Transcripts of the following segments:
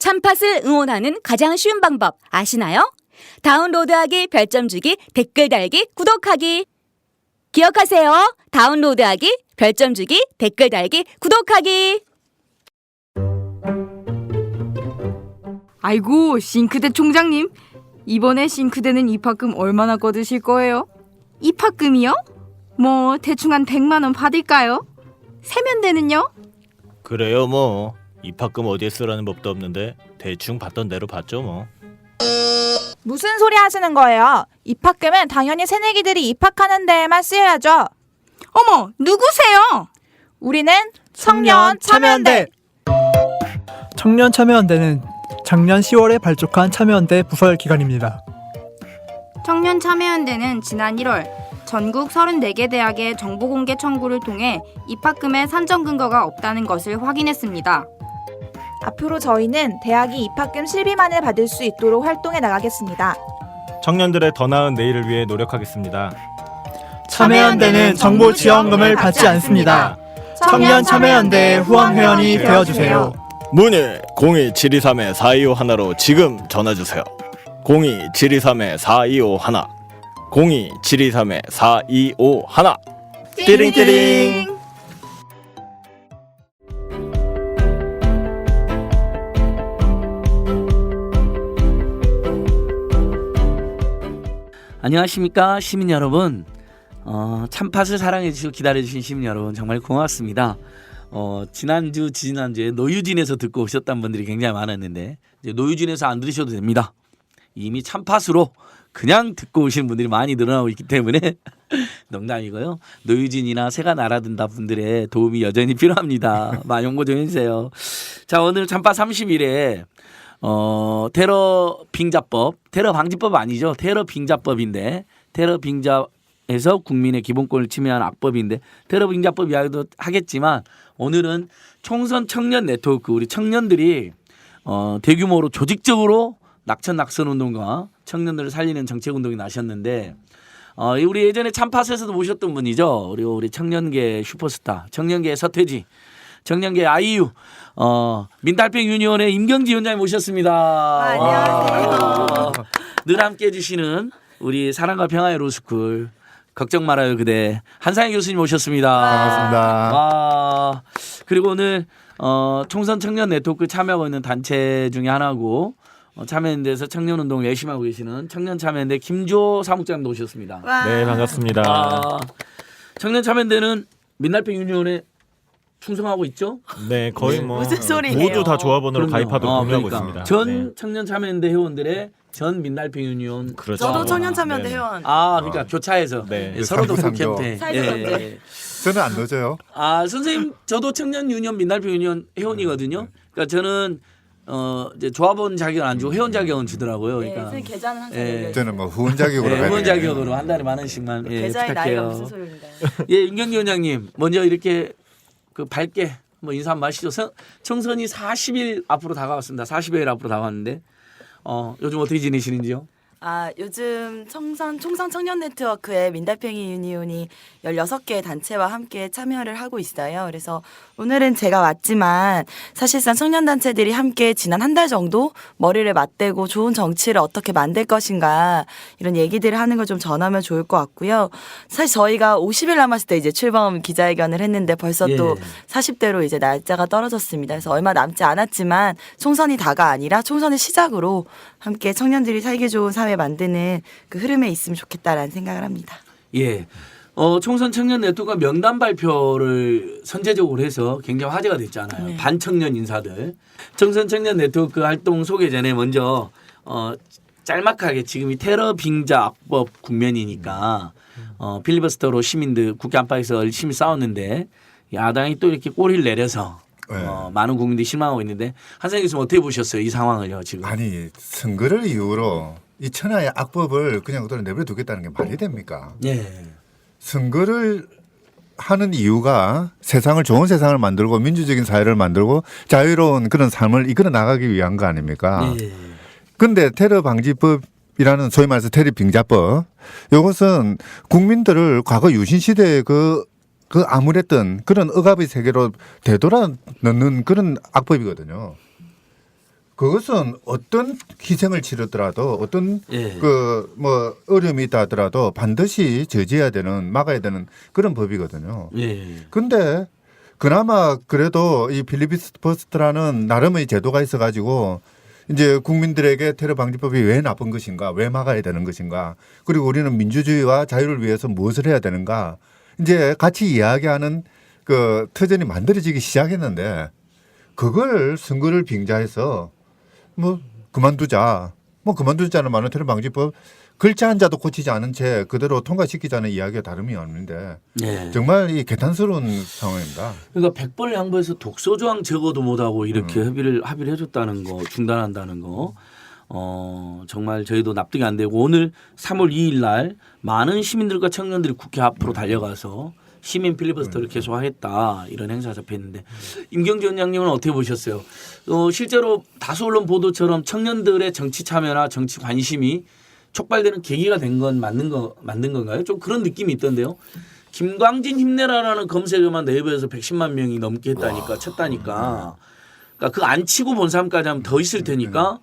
참팟을 응원하는 가장 쉬운 방법 아시나요? 다운로드하기, 별점 주기, 댓글 달기, 구독하기. 기억하세요. 다운로드하기, 별점 주기, 댓글 달기, 구독하기. 아이고, 싱크대 총장님. 이번에 싱크대는 입학금 얼마나 거두실 거예요? 입학금이요? 뭐 대충 한 100만 원 받을까요? 세면대는요? 그래요 뭐 입학금 어디에 쓰라는 법도 없는데 대충 받던 대로 받죠 뭐. 무슨 소리 하시는 거예요? 입학금은 당연히 새내기들이 입학하는 데에만 쓰여야죠. 어머, 누구세요? 우리는 청년 참여연대. 청년 참여연대는 작년 10월에 발족한 참여연대 부설 기관입니다. 청년 참여연대는 지난 1월 전국 34개 대학의 정보공개 청구를 통해 입학금의 산정 근거가 없다는 것을 확인했습니다. 앞으로 저희는 대학이 입학금 실비만을 받을 수 있도록 활동해 나가겠습니다. 청년들의 더 나은 내일을 위해 노력하겠습니다. 참여연대는 정보 지원금을 받지 않습니다. 청년 참여연대의 후원 회원이 되어주세요. 문의 02-723-4251로 지금 전화주세요. 02-723-4251 02-723-4251 띠링띠링. 안녕하십니까 시민 여러분. 참팟을 사랑해주시고 기다려주신 시민 여러분 정말 고맙습니다. 지난주 지난주에 노유진에서 듣고 오셨던 분들이 굉장히 많았는데 이제 노유진에서 안 들으셔도 됩니다. 이미 참팟으로 그냥 듣고 오시는 분들이 많이 늘어나고 있기 때문에 농담이고요. 노유진이나 새가 날아든다 분들의 도움이 여전히 필요합니다. 많이 홍보 좀 해주세요. 자, 오늘 참팟 30일에 테러 빙자법, 테러 방지법 아니죠. 테러 빙자법인데 테러 빙자에서 국민의 기본권을 침해한 악법인데 테러 빙자법 이야기도 하겠지만 오늘은 총선 청년 네트워크 우리 청년들이 대규모로 조직적으로 낙천 운동과 청년들을 살리는 정책 운동이 나셨는데 우리 예전에 참팟에서도 모셨던 분이죠. 우리 청년계 슈퍼스타, 청년계 서태지, 청년계 아이유, 민달팽 유니온의 임경지 위원장님 모셨습니다. 안녕하세요. 늘 함께 해주시는 우리 사랑과 평화의 로스쿨 걱정 말아요 그대 한상희 교수님 모셨습니다. 반갑습니다. 그리고 오늘 총선 청년 네트워크 참여하고 있는 단체 중에 하나고 참여연대에서 청년운동 열심히 하고 계시는 청년 참여연대 김주호 사무장님도 오셨습니다. 네 반갑습니다. 청년 참여연대는 민달팽 유니온에 충성하고 있죠? 네 거의 뭐 무슨 소리예요? 모두 다 조합원으로 가입하도록 공유하고 그러니까. 있습니다. 전 네. 청년 참여연대 회원들의 전 민달팽 유니온 그렇죠. 저도 청년참여연대 네. 회원. 그러니까 교차해서 네. 서로도 상부 그렇게 사이좋은데. 저는 안 넣어줘요. 선생님 저도 청년 유니온 민달팽 유니온 회원이거든요. 그러니까 저는 이제 조합원 자격은 안 주고 회원 자격은 주더라고요. 네, 그러니까 선생님 계좌는 항상 예. 열려 있어요. 저는 뭐 후원 자격으로 회원 가야 자격으로 한 달에 10,000원씩만 계좌의 나이가 부탁해요. 무슨 소리입니다. 예, 임경기 위원장님 먼저 이렇게 그 밝게 뭐 인사 한번 하시죠. 총선이 40일 앞으로 다가왔습니다. 40여일 앞으로 다가왔는데 요즘 어떻게 지내시는지요? 요즘 총선 청년 네트워크의 민달팽이 유니온이 16개의 단체와 함께 참여를 하고 있어요. 그래서 오늘은 제가 왔지만 사실상 청년단체들이 함께 지난 한 달 정도 머리를 맞대고 좋은 정치를 어떻게 만들 것인가 이런 얘기들을 하는 걸 좀 전하면 좋을 것 같고요. 사실 저희가 50일 남았을 때 이제 출범 기자회견을 했는데 벌써 또 40대로 이제 날짜가 떨어졌습니다. 그래서 얼마 남지 않았지만 총선이 다가 아니라 총선의 시작으로 함께 청년들이 살기 좋은 사회 만드는 그 흐름에 있으면 좋겠다라는 생각을 합니다. 예. 총선 청년 네트워크가 명단 발표를 선제적으로 해서 굉장히 화제가 됐잖아요. 네. 반청년 인사들. 총선 청년 네트워크 활동 소개 전에 먼저 짤막하게 지금이 테러 빙자 악법 국면이니까 필리버스터로 시민들 국회 안팎에서 열심히 싸웠는데 야당이 또 이렇게 꼬리를 내려서 네. 많은 국민들이 실망하고 있는데 한상희 교수님 어떻게 보셨어요? 이 상황을요 지금. 아니 선거를 이유로 이 천하의 악법을 그냥 그대로 내버려 두겠다는 게 말이 됩니까? 예. 선거를 하는 이유가 세상을 좋은 세상을 만들고 민주적인 사회를 만들고 자유로운 그런 삶을 이끌어 나가기 위한 거 아닙니까? 예. 근데 테러 방지법이라는 소위 말해서 테러 빙자법 이것은 국민들을 과거 유신 시대의 그 암울했던 그런 억압의 세계로 되돌아 넣는 그런 악법이거든요. 그것은 어떤 희생을 치르더라도 어떤 예. 그 뭐 어려움이 있다 하더라도 반드시 저지해야 되는 막아야 되는 그런 법이거든요. 예. 근데 그나마 그래도 이 필리버스터라는 나름의 제도가 있어가지고 이제 국민들에게 테러 방지법이 왜 나쁜 것인가, 왜 막아야 되는 것인가, 그리고 우리는 민주주의와 자유를 위해서 무엇을 해야 되는가, 이제 같이 이야기하는 그 터전이 만들어지기 시작했는데 그걸 선거를 빙자해서 뭐 그만두자는 말은 테러 방지법 글자 한자도 고치지 않은 채 그대로 통과시키자는 이야기가 다름이 없는데 예. 정말 이 개탄스러운 상황입니다. 그러니까 100번 양보해서 독소 조항 제거도 못하고 이렇게 합의를 해줬다는 거, 중단한다는 거, 정말 저희도 납득이 안 되고 오늘 3월 2일 날 많은 시민들과 청년들이 국회 앞으로 달려가서 시민 필리버스터를 계속하겠다 이런 행사가 잡혀있는데 임경재 원장님은 어떻게 보셨어요? 실제로 다수 언론 보도처럼 청년들의 정치 참여나 정치 관심이 촉발되는 계기가 된 건 맞는 건가요? 좀 그런 느낌이 있던데요. 김광진 힘내라라는 검색어만 내부에서 110만 명이 넘게 했다니까 쳤다니까. 그러니까 그 안 치고 본 사람까지 하면 더 있을 테니까.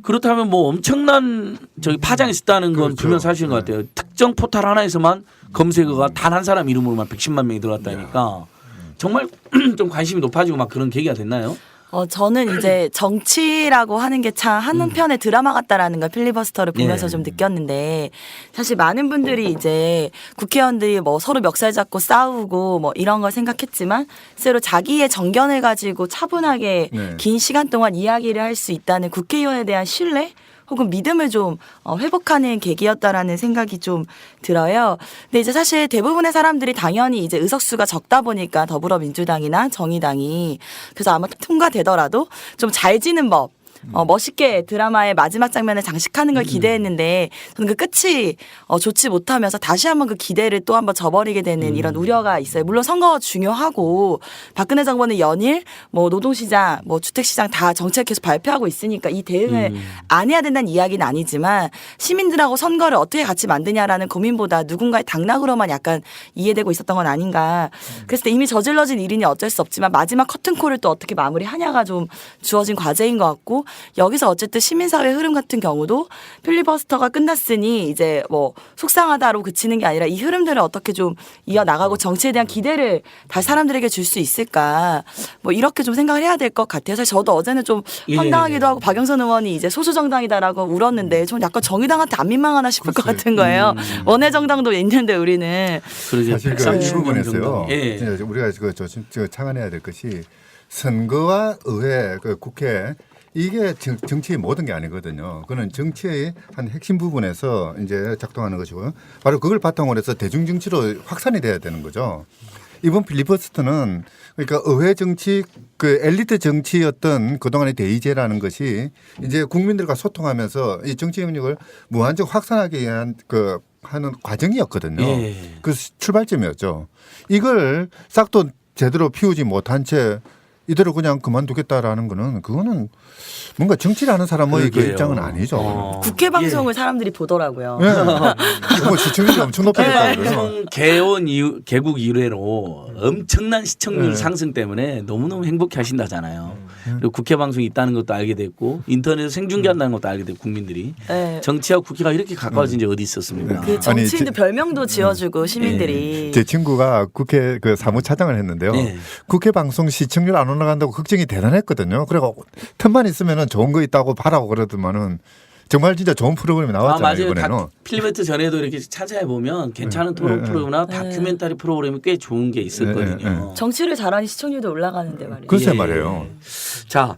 그렇다면 뭐 엄청난 저기 파장이 있었다는 건 그렇죠. 분명 사실인 것 같아요. 특정 포털 하나에서만 검색어가 단 한 사람 이름으로만 110만 명이 들어왔다니까. 정말 좀 관심이 높아지고 막 그런 계기가 됐나요? 저는 이제 정치라고 하는 게 참 한편의 드라마 같다라는 걸 필리버스터를 보면서 예. 좀 느꼈는데 사실 많은 분들이 이제 국회의원들이 뭐 서로 멱살 잡고 싸우고 뭐 이런 걸 생각했지만 실제로 자기의 정견을 가지고 차분하게 네. 긴 시간 동안 이야기를 할 수 있다는 국회의원에 대한 신뢰 혹은 믿음을 좀 회복하는 계기였다라는 생각이 좀 들어요. 근데 이제 사실 대부분의 사람들이 당연히 이제 의석수가 적다 보니까 더불어민주당이나 정의당이 그래서 아마 통과되더라도 좀 잘 지는 법 멋있게 드라마의 마지막 장면을 장식하는 걸 기대했는데 저는 그 끝이 좋지 못하면서 다시 한번 그 기대를 또 한번 저버리게 되는 이런 우려가 있어요. 물론 선거 중요하고 박근혜 정부는 연일 뭐 노동시장, 뭐 주택시장 다 정책 계속 발표하고 있으니까 이 대응을 안 해야 된다는 이야기는 아니지만 시민들하고 선거를 어떻게 같이 만드냐라는 고민보다 누군가의 당락으로만 약간 이해되고 있었던 건 아닌가. 그래서 이미 저질러진 일이니 어쩔 수 없지만 마지막 커튼콜을 또 어떻게 마무리하냐가 좀 주어진 과제인 것 같고 여기서 어쨌든 시민사회 흐름 같은 경우도 필리버스터가 끝났으니 이제 뭐 속상하다로 그치는 게 아니라 이 흐름들을 어떻게 좀 이어나가고 정치에 대한 기대를 다시 사람들에게 줄 수 있을까 뭐 이렇게 좀 생각을 해야 될 것 같아요. 사실 저도 어제는 좀 황당하기도 하고 박영선 의원이 이제 소수정당이다라고 울었는데 저는 약간 정의당한테 안 민망하나 싶을 것 같은 거예요. 원외정당도 있는데 우리는 그러게 사실 그 이 130명 부분에서요. 정도. 예. 진짜 우리가 저 착안해야 될 것이 선거와 의회, 그 국회 이게 정치의 모든 게 아니거든요. 그거는 정치의 한 핵심 부분에서 이제 작동하는 것이고요. 바로 그걸 바탕으로 해서 대중 정치로 확산이 돼야 되는 거죠. 이번 필리버스터는 그러니까 의회 정치 그 엘리트 정치였던 그동안의 대의제라는 것이 이제 국민들과 소통하면서 이 정치 영역을 무한적 확산하기 위한 그 하는 과정이었거든요. 예. 그 출발점이었죠. 이걸 싹도 제대로 피우지 못한 채 이대로 그냥 그만두겠다라는 거는 그거는 뭔가 정치를 하는 사람의 그 그러게요. 입장은 아니죠. 국회 방송을 사람들이 보더라고요. 네. 뭐 시청률이 엄청 높아졌다 그래서. 총 개국 이래로 엄청난 시청률 네. 상승 때문에 너무너무 행복해 하신다잖아요. 그리고 국회 방송이 있다는 것도 알게 됐고 인터넷 생중계한다는 것도 알게 됐고 국민들이 네. 정치와 국회가 이렇게 가까워진 지 어디 있었습니까? 그 정치인들 별명도 지어주고 시민들이 제 친구가 국회 그 사무차장을 했는데요. 네. 국회 방송 시청률 안 올라간다고 걱정이 대단했거든요. 그래고 틈만 있으면은 좋은 거 있다고 봐라고 그러더만은 정말 진짜 좋은 프로그램이 나왔잖아요. 맞아요. 이번에는. 필리버스터 전에도 이렇게 찾아해 보면 괜찮은 토론 프로그램이나 다큐멘터리 프로그램이 꽤 좋은 게 있었거든요. 정치를 잘하니 시청률도 올라가는데 말이에요. 글쎄 예. 말이에요. 자,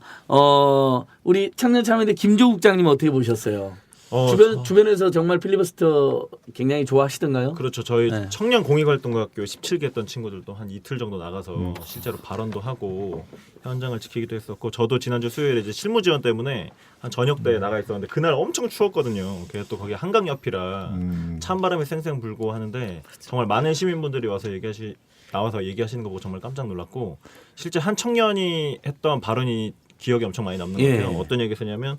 우리 청년참여대 김조국장님 어떻게 보셨어요? 주변에서 정말 필리버스터 굉장히 좋아하시던가요? 그렇죠. 저희 네. 청년 공익활동학교 17기 했던 친구들도 한 이틀 정도 나가서 실제로 발언도 하고 현장을 지키기도 했었고 저도 지난주 수요일에 이제 실무 지원 때문에 한 저녁 때 나가 있었는데 그날 엄청 추웠거든요. 그게 또 거기 한강 옆이라 찬바람이 쌩쌩 불고 하는데 정말 많은 시민분들이 와서 나와서 얘기하시는 거 보고 정말 깜짝 놀랐고 실제 한 청년이 했던 발언이 기억에 엄청 많이 남는 것 예. 같아요. 어떤 얘기했냐면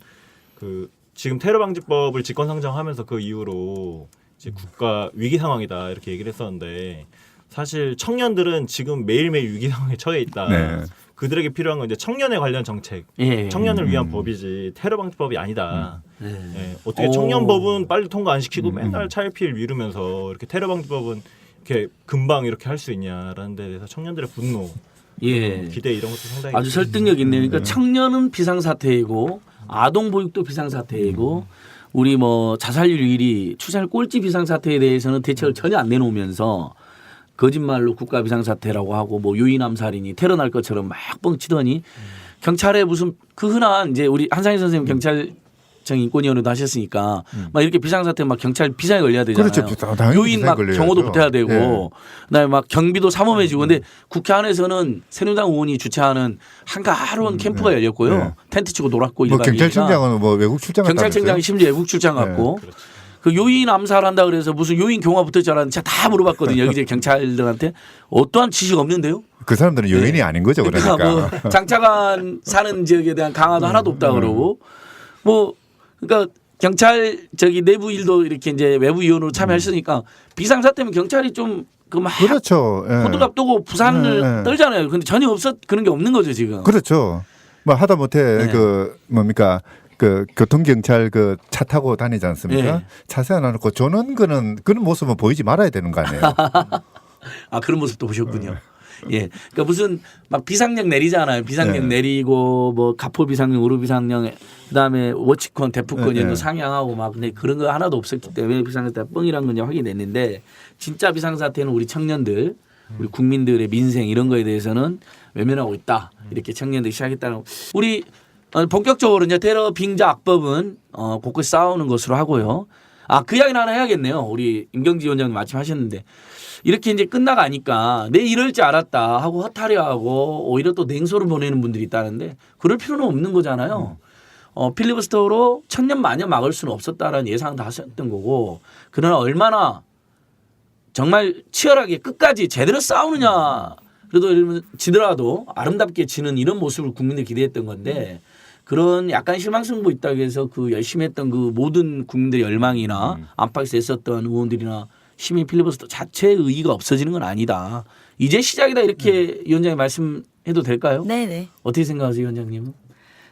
지금 테러 방지법을 집권 상정하면서 그 이후로 이제 국가 위기 상황이다 이렇게 얘기를 했었는데 사실 청년들은 지금 매일매일 위기 상황에 처해 있다. 네. 그들에게 필요한 건 이제 청년에 관련 정책, 예. 청년을 위한 법이지 테러 방지법이 아니다. 예. 예, 어떻게 청년법은 빨리 통과 안 시키고 맨날 차일피일 미루면서 이렇게 테러 방지법은 이렇게 금방 이렇게 할 수 있냐라는 데 대해서 청년들의 분노, 예. 기대 이런 것도 상당히 아주 설득력 있네요. 그러니까 청년은 비상사태이고 아동 보육도 비상사태이고 우리 뭐 자살률 1위, 추살 꼴찌 비상사태에 대해서는 대책을 전혀 안 내놓으면서 거짓말로 국가 비상사태라고 하고 뭐 유인 암살이니 테러 날 것처럼 막 뻥치더니 경찰에 무슨 그 흔한 이제 우리 한상희 선생님 경찰청 인권위원회도 하셨으니까 막 이렇게 비상사태 막 경찰 비상에 걸려야 되잖아요. 그렇죠. 당연히 유인 막 비상에 경호도 걸려야죠. 붙어야 되고 예. 그다음에 막 경비도 삼엄해지고 근데 국회 안에서는 새누리당 의원이 주최하는 한가로운 캠프가 열렸고요. 네. 텐트 치고 놀았고 뭐 일반 경찰청장은 뭐 외국 출장 갔다 경찰청장이 심지어 외국 출장 갔고 그 요인 암살한다 그래서 무슨 요인 경화 붙을 줄 알았는데 제가 다 물어봤거든요. 여기저기 경찰들한테 어떠한 지식 없는데요. 그 사람들은 요인이 아닌 거죠. 그러니까. 뭐 장차관 사는 지역에 대한 강화도 하나도 없다 그러고 뭐 그러니까 경찰 저기 내부 일도 이렇게 이제 외부 위원으로 참여했으니까 비상사태면 경찰이 좀 그 막 그렇죠. 예. 호들갑 떠고 부산을 예, 예. 떨잖아요. 근데 전혀 그런 게 없는 거죠 지금. 그렇죠. 뭐 하다못해 네. 그 뭡니까 그 교통경찰 그 차 타고 다니지 않습니까? 네. 차 세워놓고 조는 그런 모습은 보이지 말아야 되는 거 아니에요. 아 그런 모습도 보셨군요. 예, 그러니까 무슨 막 비상령 내리잖아요. 비상령 네. 내리고 뭐 가포 비상령, 우루 비상령, 그다음에 워치권, 대포권 이런 거 네. 상향하고 막 근데 그런 거 하나도 없었기 때문에 비상사태 뻥이란 건 확인됐는데 진짜 비상사태는 우리 청년들, 우리 국민들의 민생 이런 거에 대해서는 외면하고 있다. 이렇게 청년들이 시작했다는 거. 우리 본격적으로 이제 테러 빙자 악법은 곳곳 싸우는 것으로 하고요. 아, 그 이야기는 하나 해야겠네요. 우리 임경지 위원장님 마침 하셨는데 이렇게 이제 끝나가니까 내 이럴 줄 알았다 하고 허탈해하고 오히려 또 냉소를 보내는 분들이 있다는데 그럴 필요는 없는 거잖아요. 필리버스터로 천년 만년 막을 수는 없었다라는 예상도 하셨던 거고 그러나 얼마나 정말 치열하게 끝까지 제대로 싸우느냐 그래도 예를 들면 지더라도 아름답게 지는 이런 모습을 국민들이 기대했던 건데 그런 약간 실망승부 있다고 해서 그 열심히 했던 그 모든 국민들의 열망이나 안팎에서 애썼던 의원들이나 시민 필리버스터 자체의 의의가 없어지는 건 아니다. 이제 시작이다 이렇게 위원장님 말씀해도 될까요? 네네. 어떻게 생각하세요 위원장님은?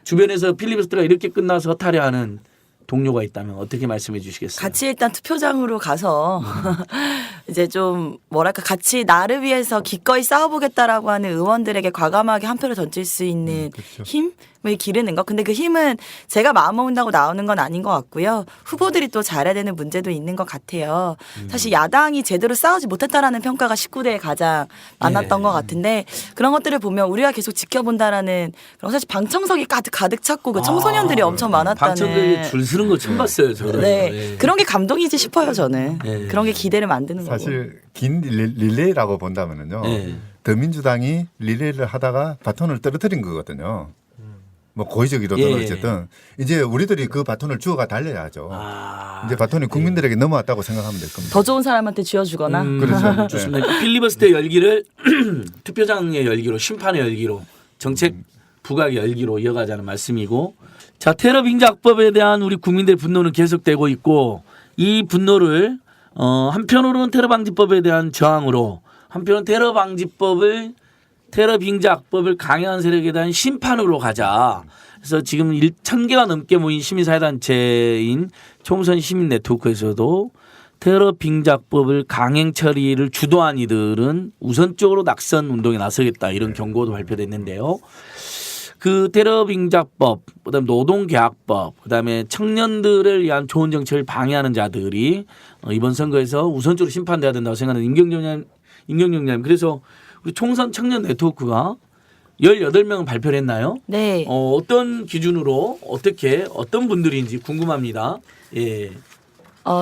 주변에서 필리버스터가 이렇게 끝나서 허탈해하는 동료가 있다면 어떻게 말씀해 주시겠어요? 같이 일단 투표장으로 가서 이제 좀 뭐랄까 같이 나를 위해서 기꺼이 싸워보겠다라고 하는 의원들에게 과감하게 한 표를 던질 수 있는 힘을 기르는 거. 근데 그 힘은 제가 마음 먹는다고 나오는 건 아닌 것 같고요. 후보들이 또 잘해야 되는 문제도 있는 것 같아요. 사실 야당이 제대로 싸우지 못했다라는 평가가 19대에 가장 많았던 것 같은데 그런 것들을 보면 우리가 계속 지켜본다라는 그런 사실 방청석이 가득 찼고 그 청소년들이 엄청 많았다는. 방청객이 줄 서는 거 처음 봤어요. 저도. 네. 네. 그런 게 감동이지 싶어요, 저는. 네. 그런 게 기대를 만드는 거고. 사실 긴 릴레이라고 본다면은요. 네. 더민주당이 릴레이를 하다가 바톤을 떨어뜨린 거거든요. 뭐 고의적이로든 예. 어쨌든 이제 우리들이 그 바톤을 주워가 달려야죠. 아, 이제 바톤이 국민들에게 넘어왔다고 생각하면 될 겁니다. 더 좋은 사람한테 쥐어주거나. 그렇죠. 좋습니다. 필리버스터 열기를 투표장의 열기로 심판의 열기로 정책 부각의 열기로 이어가자는 말씀이고 자 테러 빙자 악법에 대한 우리 국민들의 분노는 계속되고 있고 이 분노를 한편으로는 테러 방지법에 대한 저항으로 한편은 테러 빙자 악법을 강요한 세력에 대한 심판으로 가자. 그래서 지금 1,000개가 넘게 모인 시민사회단체인 총선 시민 네트워크에서도 테러 빙자 악법을 강행 처리를 주도한 이들은 우선적으로 낙선 운동에 나서겠다 이런 경고도 발표됐는데요. 그 테러 빙자법, 그다음에 노동계약법, 그다음에 청년들을 위한 좋은 정책을 방해하는 자들이 이번 선거에서 우선적으로 심판돼야 된다고 생각하는 임경영 그래서 우리 총선 청년 네트워크가 18명을 발표를 했나요? 네. 어떤 기준으로 어떤 분들인지 궁금합니다. 예.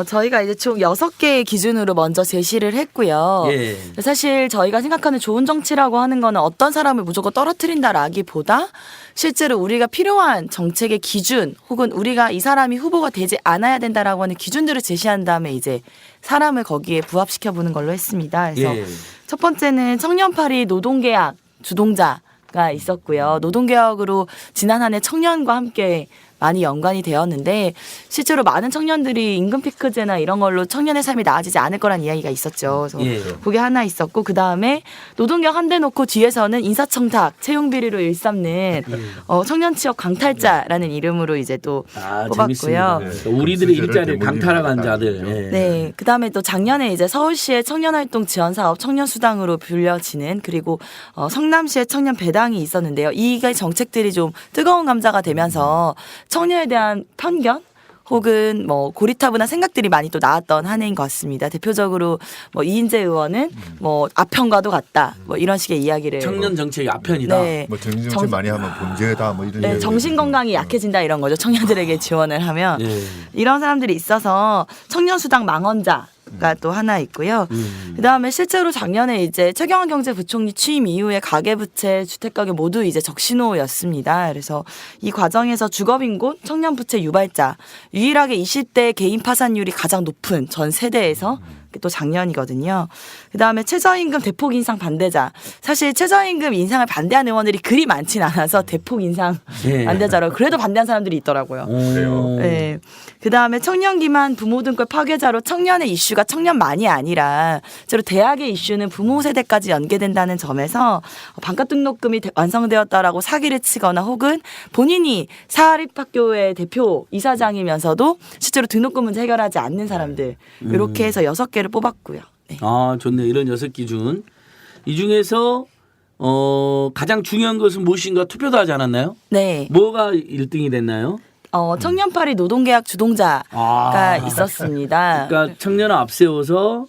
저희가 이제 총 6개의 기준으로 먼저 제시를 했고요. 예. 사실 저희가 생각하는 좋은 정치라고 하는 거는 어떤 사람을 무조건 떨어뜨린다라기보다 실제로 우리가 필요한 정책의 기준 혹은 우리가 이 사람이 후보가 되지 않아야 된다라고 하는 기준들을 제시한 다음에 이제 사람을 거기에 부합시켜 보는 걸로 했습니다. 그래서 예. 첫 번째는 청년파리 노동계약 주동자가 있었고요. 노동개혁으로 지난 한 해 청년과 함께 많이 연관이 되었는데 실제로 많은 청년들이 임금 피크제나 이런 걸로 청년의 삶이 나아지지 않을 거란 이야기가 있었죠. 그래서 예. 그게 하나 있었고 그 다음에 노동력 한 대 놓고 뒤에서는 인사청탁, 채용 비리로 일삼는 청년 취업 강탈자라는 이름으로 이제 또 아, 뽑았고요. 재밌습니다. 그러니까 우리들의 일자리를 강탈한 자들. 예. 네, 그 다음에 또 작년에 이제 서울시의 청년활동 지원사업 청년수당으로 불려지는 그리고 성남시의 청년 배당이 있었는데요. 이 정책들이 좀 뜨거운 감자가 되면서 청년에 대한 편견 혹은 뭐 고리타분한 생각들이 많이 또 나왔던 한 해인 것 같습니다. 대표적으로 뭐 이인재 의원은 뭐 아편과도 같다 뭐 이런 식의 이야기를 청년 정책이 아편이다. 네. 뭐 정신정신 많이 하면 범죄다 뭐 이런 네, 얘기를 정신 건강이 약해진다 이런 거죠. 청년들에게 지원을 하면 예. 이런 사람들이 있어서 청년 수당 망언자가 또 하나 있고요. 그다음에 실제로 작년에 이제 최경환 경제부총리 취임 이후에 가계부채, 주택가격 모두 이제 적신호였습니다. 그래서 이 과정에서 주거빈곤, 청년부채 유발자, 유일하게 20대 개인 파산율이 가장 높은 전 세대에서 또 작년이거든요. 그다음에 최저임금 대폭 인상 반대자. 사실 최저임금 인상을 반대하는 의원들이 그리 많진 않아서 대폭 인상 예. 반대자라고 그래도 반대한 사람들이 있더라고요. 그래요. 네. 그다음에 청년 기만 부모 등권 파괴자로 청년의 이슈가 청년만이 아니라 실제로 대학의 이슈는 부모 세대까지 연계된다는 점에서 반값 등록금이 완성되었다라고 사기를 치거나 혹은 본인이 사립학교의 대표 이사장이면서도 실제로 등록금 문제 해결하지 않는 사람들 이렇게 해서 6개를 뽑았고요. 네. 아, 좋네. 이런 6기준. 이 중에서 가장 중요한 것은 무엇인가 투표도 하지 않았나요? 네. 뭐가 1등이 됐나요? 청년팔이 노동계약 주동자가 아. 있었습니다. 그러니까 청년을 앞세워서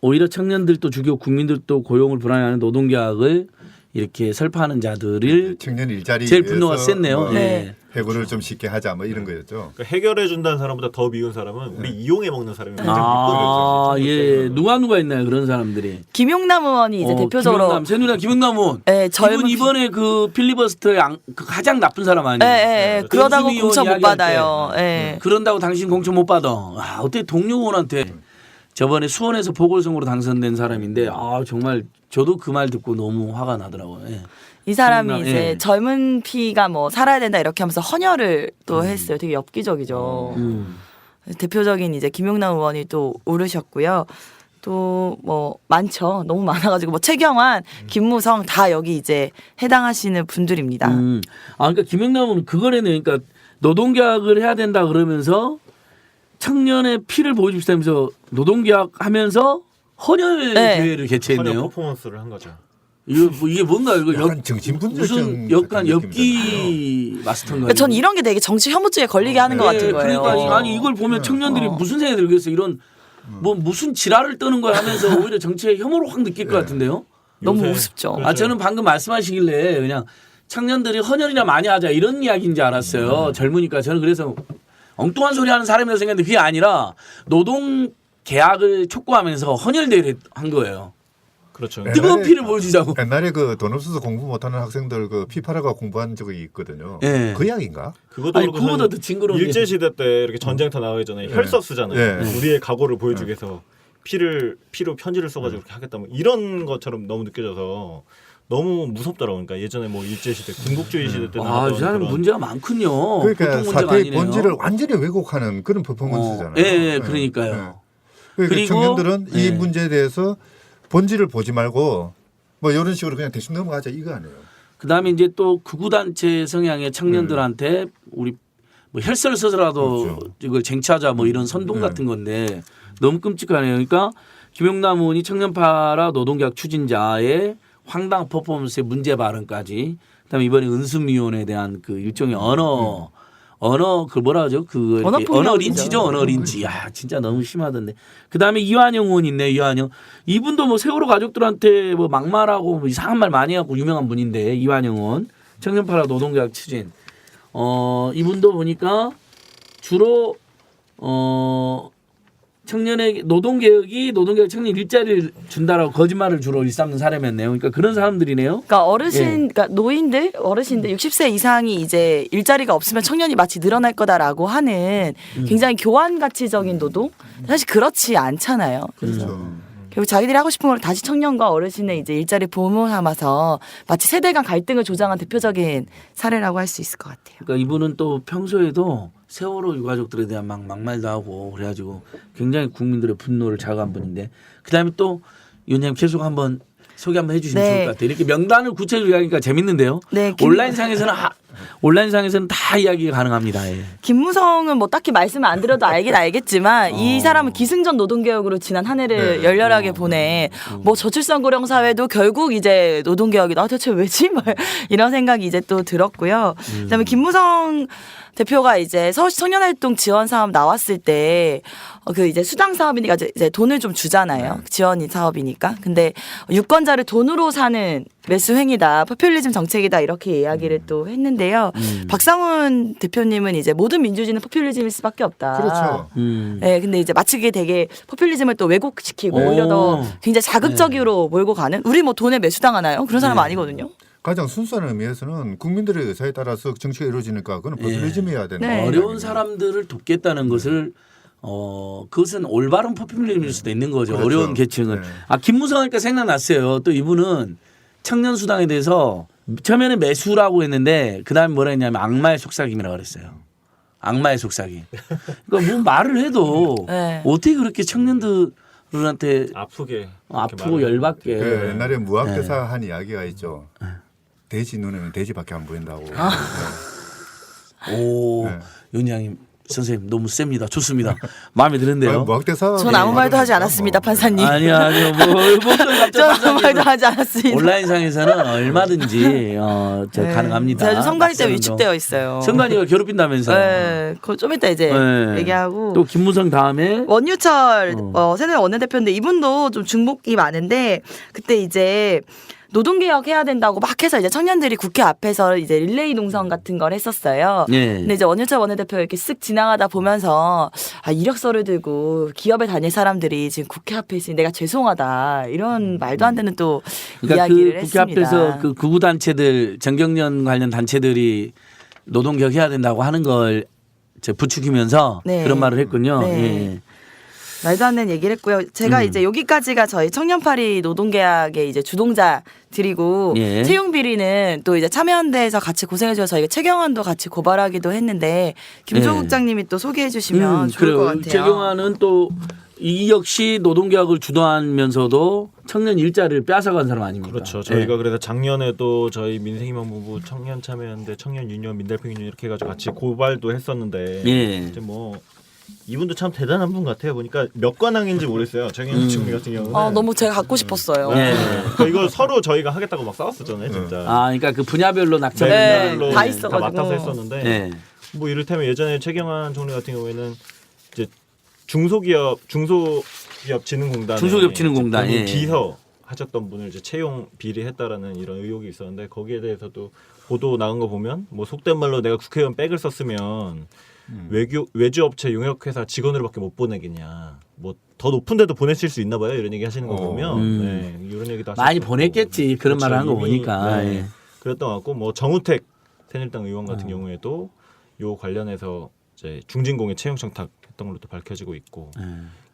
오히려 청년들도 주교 국민들도 고용을 불안해하는 노동계약을 이렇게 설파하는 자들을 청년 일자리 제일 분노가 셌네요. 네. 예. 해고를 좀 쉽게 하자 뭐 이런 거였죠. 그러니까 해결해 준다는 사람보다 더 미운 사람은 우리 이용해 먹는 사람이 아, 예. 누가 있나요? 그런 사람들이. 김용남 의원이 이제 대표적으로 김용남, 새누리당 김용남 의원. 네, 젊은 이분 이번에 그 필리버스터의 그 가장 나쁜 사람 아니에요? 예. 그러다고 변수미 공천 의원 못 이야기할 받아요. 때. 예. 그런다고 당신 공천 못 받아. 아, 어떻게 동료 의원한테 저번에 수원에서 보궐선거로 당선된 사람인데 아 정말 저도 그 말 듣고 너무 화가 나더라고요. 예. 이 사람이 김용남, 이제 예. 젊은 피가 뭐 살아야 된다 이렇게 하면서 헌혈을 또 했어요. 되게 엽기적이죠. 대표적인 이제 김용남 의원이 또 오르셨고요. 또 뭐 많죠. 너무 많아가지고 뭐 최경환, 김무성 다 여기 이제 해당하시는 분들입니다. 아 그러니까 김영남은 그거래네요. 그러니까 노동계약을 해야 된다 그러면서 청년의 피를 보고 싶다면서 노동계약 하면서 헌혈 네. 대회를 개최했네요. 헌혈 퍼포먼스를 한 거죠. 이게 뭔가 이거 약간 정신분열증 무슨 약간 같은 엽기 마스터인가요? 그러니까 전 이런 게 되게 정치 혐오증에 걸리게 하는 것 같은 거예요. 그러니까 아니 이걸 보면 청년들이 무슨 생각이 들겠어? 이런 뭐 무슨 지랄을 떠는 거야 하면서 오히려 정치에 혐오를 확 느낄 것 같은데요. 너무 요새- 우습죠. 그렇죠. 아 저는 방금 말씀하시길래 그냥 청년들이 헌혈이나 많이 하자 이런 이야기인 줄 알았어요. 젊으니까 저는 그래서 엉뚱한 소리 하는 사람이라고 생각했는데 그게 아니라 노동 계약을 촉구하면서 헌혈 대회를 한 거예요. 그렇죠. 뜨거운 피를 보여주자고. 옛날에 그 돈 없어서 공부 못하는 학생들 그 피파라가 공부한 적이 있거든요. 예. 그 이야기인가? 그것도 아니 그렇고 그거보다 저는 더 징그러운 게 일제 시대 때 이렇게 전쟁터 나가기 전에 혈서 쓰잖아요. 네. 우리의 각오를 보여주기 위해서 피로 편지를 써가지고 그렇게 하겠다 뭐 이런 것처럼 너무 느껴져서 너무 무섭더라고요. 그러니까 예전에 뭐 일제 시대, 군국주의 시대 때 아, 나왔던 이 사람 그런 문제가 많군요. 그러니까 보통 문제가 사태의 아니네요. 본질을 완전히 왜곡하는 그런 퍼포먼스잖아요. 예, 그러니까요. 그러니까 그리고- 청년들은 이 예. 문제에 대해서 본질을 보지 말고 뭐 이런 식으로 그냥 대충 넘어가자 이거 아니에요. 그다음에 이제 또 극우단체 성향의 청년들한테 우리 뭐 혈서를 써서라도 그렇죠. 이걸 쟁취하자 뭐 이런 선동 네. 같은 건데 너무 끔찍하네요. 그러니까 김용남 의원이 청년파라 노동계약 추진자의 황당 퍼포먼스의 문제 발언까지 그다음에 이번에 은수미 의원에 대한 그 일종의 언어 그 뭐라 하죠? 그 언어 이렇게 언어 폭력이죠. 린치죠. 언어 린치. 야, 진짜 너무 심하던데. 그다음에 이완영 의원 있네. 이완영. 이분도 뭐 세월호 가족들한테 뭐 막말하고 뭐 이상한 말 많이 하고 유명한 분인데 이완영 의원. 청년파라 노동계약 추진. 이분도 보니까 주로 청년의 노동개혁이 노동개혁 청년 일자리를 준다라고 거짓말을 주로 일삼는 사람이었네요. 그러니까 그런 사람들이네요. 그러니까 어르신, 예. 그러니까 노인들, 어르신들 60세 이상이 이제 일자리가 없으면 청년이 마치 늘어날 거다라고 하는 굉장히 교환 가치적인 노동. 사실 그렇지 않잖아요. 그래서 그렇죠. 그리고 자기들이 하고 싶은 걸 다시 청년과 어르신의 이제 일자리 보모 삼아서 마치 세대 간 갈등을 조장한 대표적인 사례라고 할 수 있을 것 같아요. 그러니까 이분은 또 평소에도 세월호 유가족들에 대한 막말도 하고 그래가지고 굉장히 국민들의 분노를 자극한 분인데 그다음에 또 위원장님 계속 한번 소개 한번 해주시면 네. 좋을 것 같아요. 이렇게 명단을 구체적으로 하니까 재밌는데요. 네, 온라인상에서는 다 이야기가 가능합니다. 예. 김무성은 뭐 딱히 말씀을 안 드려도 알긴 알겠지만 이 사람은 기승전 노동개혁으로 지난 한 해를 열렬하게 보내. 뭐 저출산 고령 사회도 결국 이제 노동개혁이다. 대체 왜지? 뭐 이런 생각이 이제 또 들었고요. 그다음에 김무성 대표가 이제 서울시 청년활동 지원 사업 나왔을 때 그 이제 수당 사업이니까 이제 돈을 좀 주잖아요. 지원 사업이니까. 근데 유권자를 돈으로 사는 매수 행위다. 포퓰리즘 정책이다. 이렇게 이야기를 또 했는데요. 박상훈 대표님은 이제 모든 민주주의는 포퓰리즘일 수밖에 없다. 그렇죠. 네, 근데 이제 마치 그게 되게 포퓰리즘을 또 왜곡시키고 오히려 더 굉장히 자극적으로 몰고 가는. 우리 뭐 돈에 매수당하나요? 그런 사람 아니거든요. 가장 순수한 의미에서는 국민들의 의사에 따라서 정치가 이루어지니까 그건 포퓰리즘이어야 되는 네. 거예요. 어려운 사람들을 돕겠다는 것을 그것은 올바른 포퓰리즘일 수도 있는 거죠. 그렇죠. 어려운 계층을. 네. 김무성 하니까 생각났어요. 또 이분은 청년 수당에 대해서 처음에는 매수라고 했는데 그다음에 뭐라 했냐면 악마의 속삭임이라고 그랬어요. 악마의 속삭임. 그러니까 뭐 말을 해도 네. 어떻게 그렇게 청년들한테 아프게 아프고 열받게. 그 옛날에 무학대사 한 이야기가 있죠. 돼지 눈에는 돼지밖에 안 보인다고. 오, 네. 윤양님 선생님 너무 셉니다. 좋습니다. 마음에 드는데요. 무학대사. 전 아무 말도 하지 않았습니다, 판사님. 아니요. 뭐 전 아무 말도 하지 않았습니다. 온라인상에서는 얼마든지 저 네. 가능합니다. 제가 좀 선관위 때문에 낙선도. 위축되어 있어요. 선관위가 괴롭힌다면서요. 네, 그거 좀 이따 이제 네. 얘기하고. 또 김무성 다음에 원유철 새누리당 원내대표인데 이분도 좀 중복이 많은데 그때 이제 노동개혁 해야 된다고 막 해서 이제 청년들이 국회 앞에서 이제 릴레이 농성 같은 걸 했었어요. 네. 근데 이제 원유철 원내대표 이렇게 쓱 지나가다 보면서 이력서를 들고 기업에 다닐 사람들이 지금 국회 앞에 있으니 내가 죄송하다 이런 말도 안 되는 또 그러니까 이야기를 그 국회 했습니다. 앞에서 그 구구 단체들 정경련 관련 단체들이 노동개혁 해야 된다고 하는 걸 이제 부추기면서 네. 그런 말을 했군요. 네. 예. 말도 안 되는 얘기를 했고요. 제가 이제 여기까지가 저희 청년파리 노동계약의 이제 주동자들이고 예. 채용 비리는 또 이제 참여연대에서 같이 고생해줘서 저희가 최경환도 같이 고발하기도 했는데 김종국 예. 국장님이 또 소개해주시면 좋을 그래요. 것 같아요. 최경환은 또 이 역시 노동개혁을 주도하면서도 청년 일자리를 뺏어간 사람 아닙니까? 그렇죠. 저희가 그래서 작년에도 저희 민생희망본부 청년참여연대 청년유니언 민달팽유니언 이렇게 해가지고 같이 고발도 했었는데 예. 이제 뭐 이분도 참 대단한 분 같아요. 보니까 몇 관왕인지 모르겠어요. 최경환 총리 같은 경우는 너무 제가 갖고 싶었어요. 예. 그러니까 이거 서로 저희가 하겠다고 막 싸웠었잖아요, 진짜. 그러니까 그 분야별로 낙찰 네. 분야별로 다 있어가지고. 맡아서 했었는데 예. 뭐 이를테면 예전에 최경환 총리 같은 경우에는 이제 중소기업진흥공단 중소기업진흥공단, 예. 비서 하셨던 분을 이제 채용 비리했다라는 이런 의혹이 있었는데 거기에 대해서도 보도 나온 거 보면 뭐 속된 말로 내가 국회의원 백을 썼으면 외주업체 용역회사 직원으로밖에 못 보내겠냐. 뭐 더 높은 데도 보냈을 수 있나 봐요. 이런 얘기 하시는 거 보면 네, 이런 얘기도 많이 하셨었고. 보냈겠지. 그런 그렇죠. 말을 한 거 이미, 보니까. 네. 예. 그랬던 것 같고 뭐 정우택 새누리당 의원 같은 경우에도 요 관련해서 이제 중진공의 채용 청탁했던 걸로 또 밝혀지고 있고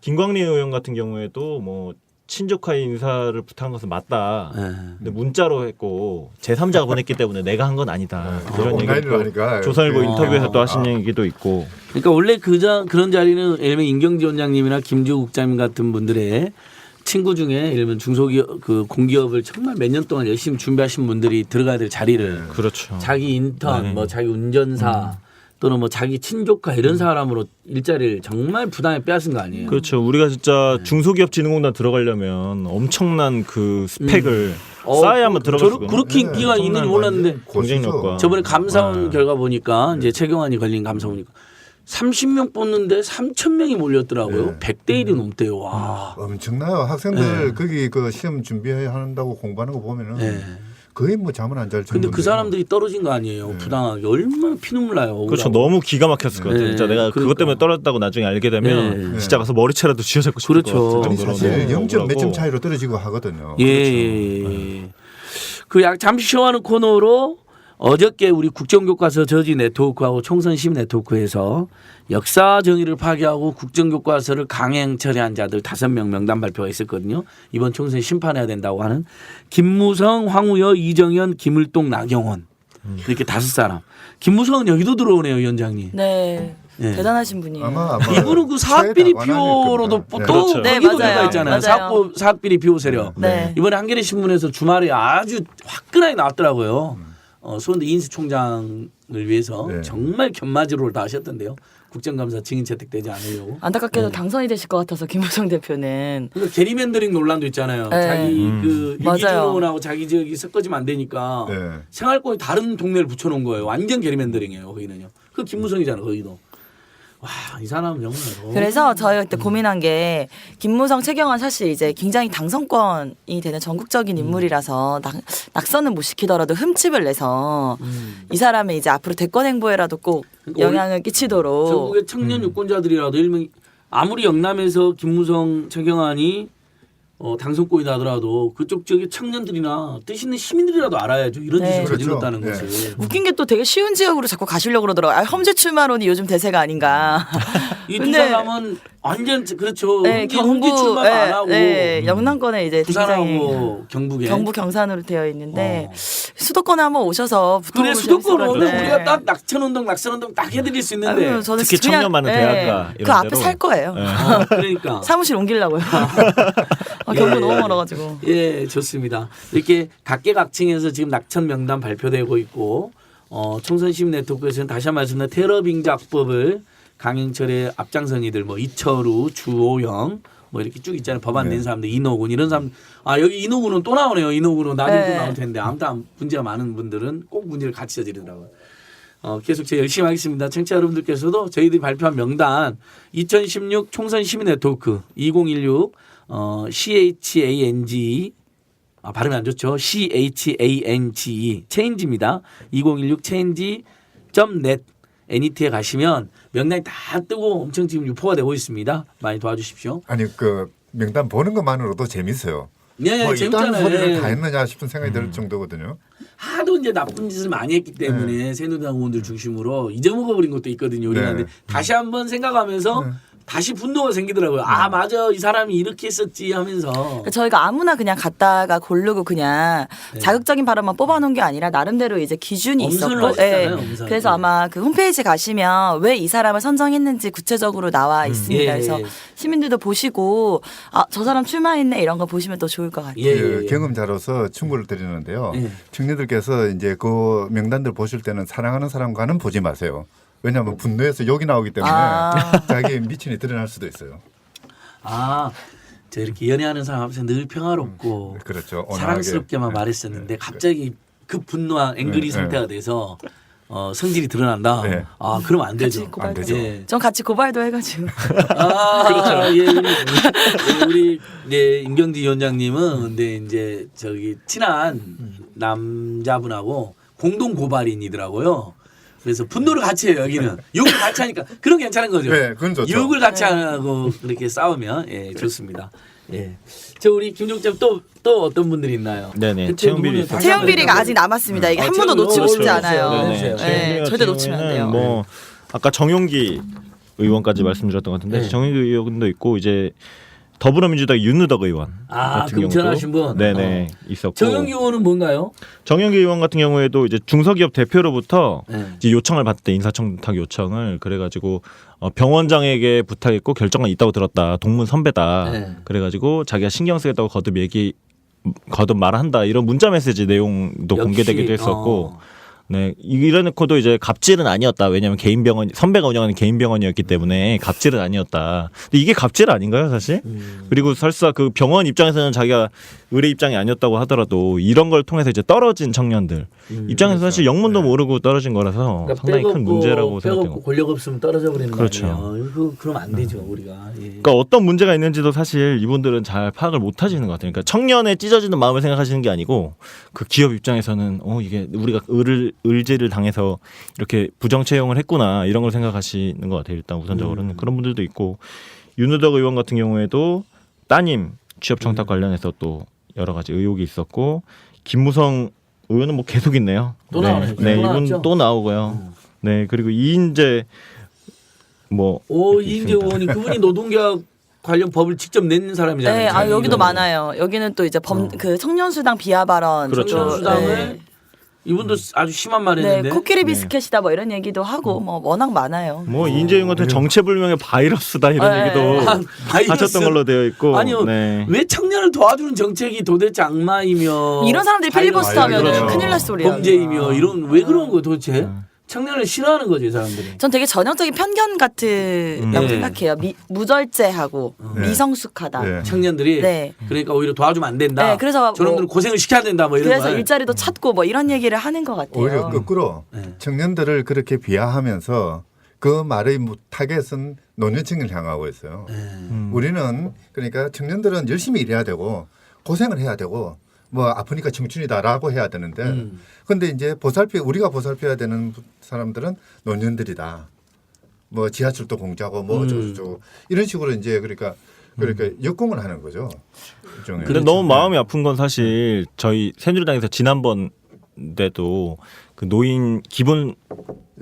김광리 의원 같은 경우에도 뭐 친족화의 인사를 부탁한 것은 맞다. 근데 문자로 했고 제3자가 보냈기 때문에 내가 한 건 아니다. 이런 온라인으로 얘기도 하니까. 조선일보 인터뷰에서 또 하신 얘기도 있고. 그러니까 원래 그런 자리는 예를 들면 임경지 원장님이나 김주 국장님 같은 분들의 친구 중에 예를 들면 중소기업 그 공기업을 정말 몇 년 동안 열심히 준비하신 분들이 들어가야 될 자리를 그렇죠. 자기 인턴, 네. 뭐 자기 운전사 또는 뭐 자기 친족가 이런 사람으로 일자리를 정말 부당하게 빼앗은 거 아니에요? 그렇죠. 우리가 진짜 중소기업진흥공단 들어가려면 엄청난 그 스펙을 쌓아야만 들어갈 수가 있는. 그렇게 인기가 있는지 몰랐는데 경쟁력과 저번에 감사원 결과 보니까 이제 최경환이 걸린 감사 보니까 30명 뽑는데 3,000명이 몰렸더라고요. 100대 1이 넘대요. 와. 엄청나요. 학생들 거기 그 시험 준비한다고 공부하는 거 보면은 거의 뭐 잠을 안 잘 정도. 근데 그 사람들이 떨어진 거 아니에요. 부당하게 얼마나 피눈물 나요. 그렇죠. 억울하고. 너무 기가 막혔을 것 같아요. 네. 진짜 내가 그것 그러니까. 때문에 떨어졌다고 나중에 알게 되면 진짜 가서 머리채라도 쥐어잡고 싶을 그렇죠. 것 같은 아니, 정도로 사실 너무 0점 몇 점 억울하고. 차이로 떨어지고 하거든요. 예. 그 잠시 쉬어가는 코너로 어저께 우리 국정교과서 저지 네트워크하고 총선 시민 네트워크에서 역사 정의를 파괴하고 국정교과서를 강행 처리한 자들 5명 명단 발표가 있었거든요. 이번 총선 심판해야 된다고 하는 김무성, 황우여, 이정현, 김을동, 나경원 이렇게 5사람. 김무성은 여기도 들어오네요, 위원장님. 네. 예. 대단하신 분이에요. 아마 이분은 그 사학비리 피오로도 또 그렇죠. 네, 거기도 맞아요. 들어가 있잖아요. 맞아요. 사학비리 피오 세력. 네. 이번에 한겨레 신문에서 주말에 아주 화끈하게 나왔더라고요. 수원대 이인수 총장을 위해서 네. 정말 견마지로를 다 하셨던데요. 국정감사 증인 채택되지 않으려고. 안타깝게도 당선이 되실 것 같아서 김무성 대표는 그러니까 게리맨더링 논란도 있잖아요. 네. 자기 그 맞아요. 유기준원하고 자기 지역이 섞어지면 안 되니까 네. 생활권이 다른 동네를 붙여놓은 거예요. 완전 게리맨더링이에요. 거기는요. 그 김무성이잖아. 거기도. 와, 이 사람 정말. 그래서 저희 그때 고민한 게 김무성, 최경환 사실 이제 굉장히 당선권이 되는 전국적인 인물이라서 낙선은 못 시키더라도 흠집을 내서 이 사람의 이제 앞으로 대권 행보에라도 꼭 그러니까 영향을 끼치도록 전국의 청년 유권자들이라도 일명 아무리 영남에서 김무성, 최경환이 당선권이다 하더라도 그쪽 지역의 청년들이나 뜻 있는 시민들이라도 알아야죠. 이런 네. 짓을 그렇죠. 저질렀다는 네. 것을. 웃긴 게 또 되게 쉬운 지역으로 자꾸 가시려고 그러더라고요. 험지 출마론이 요즘 대세가 아닌가. 이 두 근데- 사람은 완전 그렇죠. 네, 경기 출마 안 하고 영남권에 이제 굉장히 부산하고 경북에. 경북 경산으로 되어 있는데 수도권에 한번 오셔서 그래 수도권 오면 재밌을 것 우리가 같은데. 딱 낙천운동, 낙선운동 딱 해드릴 수 있는데. 아유, 저는 특히 그냥, 청년 많은 대학가 그 이런 앞에 데로. 살 거예요. 그러니까. 사무실 옮기려고요. 경부 너무 멀어가지고. 예, 좋습니다. 이렇게 각계각층에서 지금 낙천 명단 발표되고 있고 총선 시민 네트워크에서는 다시 한 번 말씀드린 테러 빙자법을 강행철의 앞장선 이들 뭐 이철우, 주호영 뭐 이렇게 쭉 있잖아요. 법안 낸 사람들 이노군 이런 사람 여기 이노군은 또 나오네요. 이노군은 나중에 또 네. 나올 텐데 아무튼 문제가 많은 분들은 꼭 문제를 같이 저지르더라고요. 계속 제가 열심히 하겠습니다. 청취자 여러분들께서도 저희들이 발표한 명단 2016 총선 시민 네트워크 2016 CHANG 발음이 안 좋죠. CHANG 체인지입니다. 2016 change.net NET에 가시면 명단이 다 뜨고 엄청 지금 유포가 되고 있습니다. 많이 도와주십시오. 아니 그 명단 보는 것만으로도 재밌어요. 네, 뭐 이딴 재밌잖아요. 소리를 예. 다 했느냐 싶은 생각이 들 정도거든요. 하도 이제 나쁜 짓을 많이 했기 때문에 새누리당 의원들 중심으로 잊어먹어버린 것도 있거든요. 우리가 네. 근데 다시 한번 생각하면서 다시 분노가 생기더라고요. 아 맞아 이 사람이 이렇게 했었지 하면서. 저희가 아무나 그냥 갔다가 고르고 그냥 네. 자극적인 발언만 뽑아놓은 게 아니라 나름대로 이제 기준이 엄선을 있었고, 하셨잖아요, 엄선. 그래서 아마 그 홈페이지 가시면 왜 이 사람을 선정했는지 구체적으로 나와 있습니다. 예, 그래서 예. 시민들도 보시고 저 사람 출마했네 이런 거 보시면 또 좋을 것 같아요. 예, 그 예. 경험자로서 충고를 드리는데요. 예. 청년들께서 이제 그 명단들 보실 때는 사랑하는 사람과는 보지 마세요. 왜냐하면 분노해서 욕이 나오기 때문에 자기의 미친이 드러날 수도 있어요. 저 이렇게 연애하는 사람 앞에서 늘 평화롭고 그렇죠. 온화하게. 사랑스럽게만 네. 말했었는데 갑자기 급 분노와 앵그리 네, 상태가 돼서 성질이 드러난다. 네. 그러면 안 되죠. 같이 고발도. 안 되죠. 예. 전 같이 고발도 해가지고. 그렇죠. 예, 우리 임경지 위원장님은 근데 이제 저기 친한 남자분하고 공동 고발인이더라고요. 그래서 분노를 같이 해요. 여기는 욕을 같이 하니까 그런 게 괜찮은 거죠. 네, 그건 좋죠. 욕을 같이 하고 그렇게 싸우면 좋습니다. 예. 저 우리 김종점 또 어떤 분들이 있나요? 네네. 그때 채용 비리 누구는 있었죠. 다시 채용 한번 비리가 해볼까요? 아직 남았습니다. 이게 한 채용 번도 놓치고 싶지 넣어주세요. 않아요. 넣어주세요. 네, 절대 놓치면 안 돼요. 뭐 아까 정용기 의원까지 말씀드렸던 것 같은데 네. 정용기 의원도 있고 이제 더불어민주당 윤우덕 의원 같은 금천하신 분. 네네 있었고 정영기 의원은 뭔가요? 정용기 의원 같은 경우에도 이제 중소기업 대표로부터 네. 이제 요청을 받대 인사청탁 요청을 그래가지고 병원장에게 부탁했고 결정은 있다고 들었다 동문 선배다 네. 그래가지고 자기가 신경 쓰겠다고 거듭 말한다 이런 문자 메시지 내용도 역시, 공개되기도 했었고 네 이래놓고도 이제 갑질은 아니었다 왜냐하면 개인 병원 선배가 운영하는 개인 병원이었기 때문에 갑질은 아니었다 근데 이게 갑질 아닌가요 사실 그리고 설사 그 병원 입장에서는 자기가 의뢰 입장이 아니었다고 하더라도 이런 걸 통해서 이제 떨어진 청년들 입장에서 사실 영문도 모르고 떨어진 거라서 그러니까 상당히 큰 문제라고 빼고 생각해요. 권력 없으면 떨어져 버리는 그렇죠. 거 아니에요? 그럼 안 되죠 우리가. 예. 그러니까 어떤 문제가 있는지도 사실 이분들은 잘 파악을 못 하시는 것 같아요. 그러니까 청년의 찢어지는 마음을 생각하시는 게 아니고 그 기업 입장에서는 이게 우리가 을지를 당해서 이렇게 부정 채용을 했구나 이런 걸 생각하시는 것 같아요. 일단 우선적으로는 그런 분들도 있고 윤우덕 의원 같은 경우에도 따님 취업 청탁 관련해서 또 여러 가지 의혹이 있었고 김무성 의원은 뭐 계속 있네요. 또 네. 나오네요. 네, 또 이분 나왔죠? 또 나오고요. 네, 그리고 이인재 뭐 이인재 의원이 그분이 노동개혁 관련 법을 직접 낸 사람이잖아요. 네, 자기 여기도 이름으로. 많아요. 여기는 또 이제 그 청년수당 비하 발언. 그렇죠. 또, 청년수당을 네. 이분도 아주 심한 말 네, 했는데. 코끼리 비스켓이다 뭐 이런 얘기도 하고 뭐 워낙 많아요. 뭐 이인재 의원 같은 정체불명의 바이러스다 이런 네. 얘기도 바이러스. 하셨던 걸로 되어 있고. 아니요. 네. 왜 청년을 도와주는 정책이 도대체 악마이며 이런 사람들이 필리버스터 바이러스. 하면은 그렇죠. 큰일 날 소리야. 범죄이며 이런 왜 그런 거 도대체? 청년을 싫어하는 거죠, 이 사람들이. 전 되게 전형적인 편견 같다고 네. 생각해요. 무절제하고 네. 미성숙하다. 네. 청년들이 네. 그러니까 오히려 도와주면 안 된다. 네, 그래서 저놈들은 뭐- 고생을 시켜야 된다 뭐 이런 그래서 말. 일자리도 찾고 뭐 이런 얘기를 하는 것 같아요. 오히려 거꾸로 네. 청년들을 그렇게 비하하면서 그 말의 타겟은 노년층을 향하고 있어요. 우리는 그러니까 청년들은 열심히 일해야 되고 고생을 해야 되고 뭐 아프니까 청춘이다라고 해야 되는데 근데 이제 우리가 보살펴야 되는 사람들은 노년들이다. 뭐 지하철도 공짜고 뭐 어쩌고저쩌고 이런 식으로 이제 그러니까 역공을 하는 거죠. 일종의. 근데 너무 마음이 아픈 건 사실 저희 새누리당에서 지난번에도 그 노인 기본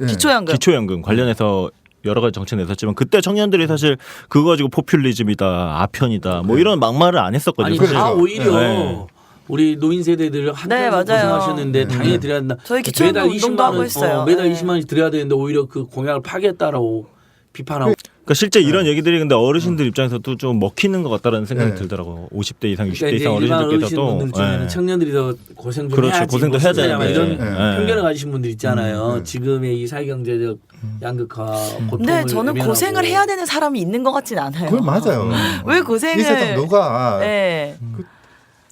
예. 기초연금 관련해서 여러 가지 정책 냈었지만 그때 청년들이 사실 그거 가지고 포퓰리즘이다, 아편이다 뭐 이런 막말을 안 했었거든요. 아니 사실. 다 오히려 네. 우리 노인 세대들 네, 한때서 맞아요. 고생하셨는데 당연히 드려야 된다. 저희 기초연금 운동도 하고 있어요. 매달 네. 20만 원씩 드려야 되는데 오히려 그 공약을 파기했다라고 비판하고. 그러니까 실제 이런 얘기들이 근데 어르신들 입장에서도 좀 먹히는 것 같다라는 생각이 네. 들더라고. 50대 이상, 60대 그러니까 이상 이제 일반 어르신들께서도 어르신분들 중에는 네. 청년들이 더 고생 좀 그렇죠. 해야지. 고생도 뭐 해야 쓰자냐 되는데. 이런 네. 편견을 가지신 분들 있잖아요. 네. 지금의 이 사회경제적 양극화 고통을 근데 저는 외면하고. 고생을 해야 되는 사람이 있는 것 같진 않아요. 그건 맞아요. 왜 고생을? 이 세상 누가 네.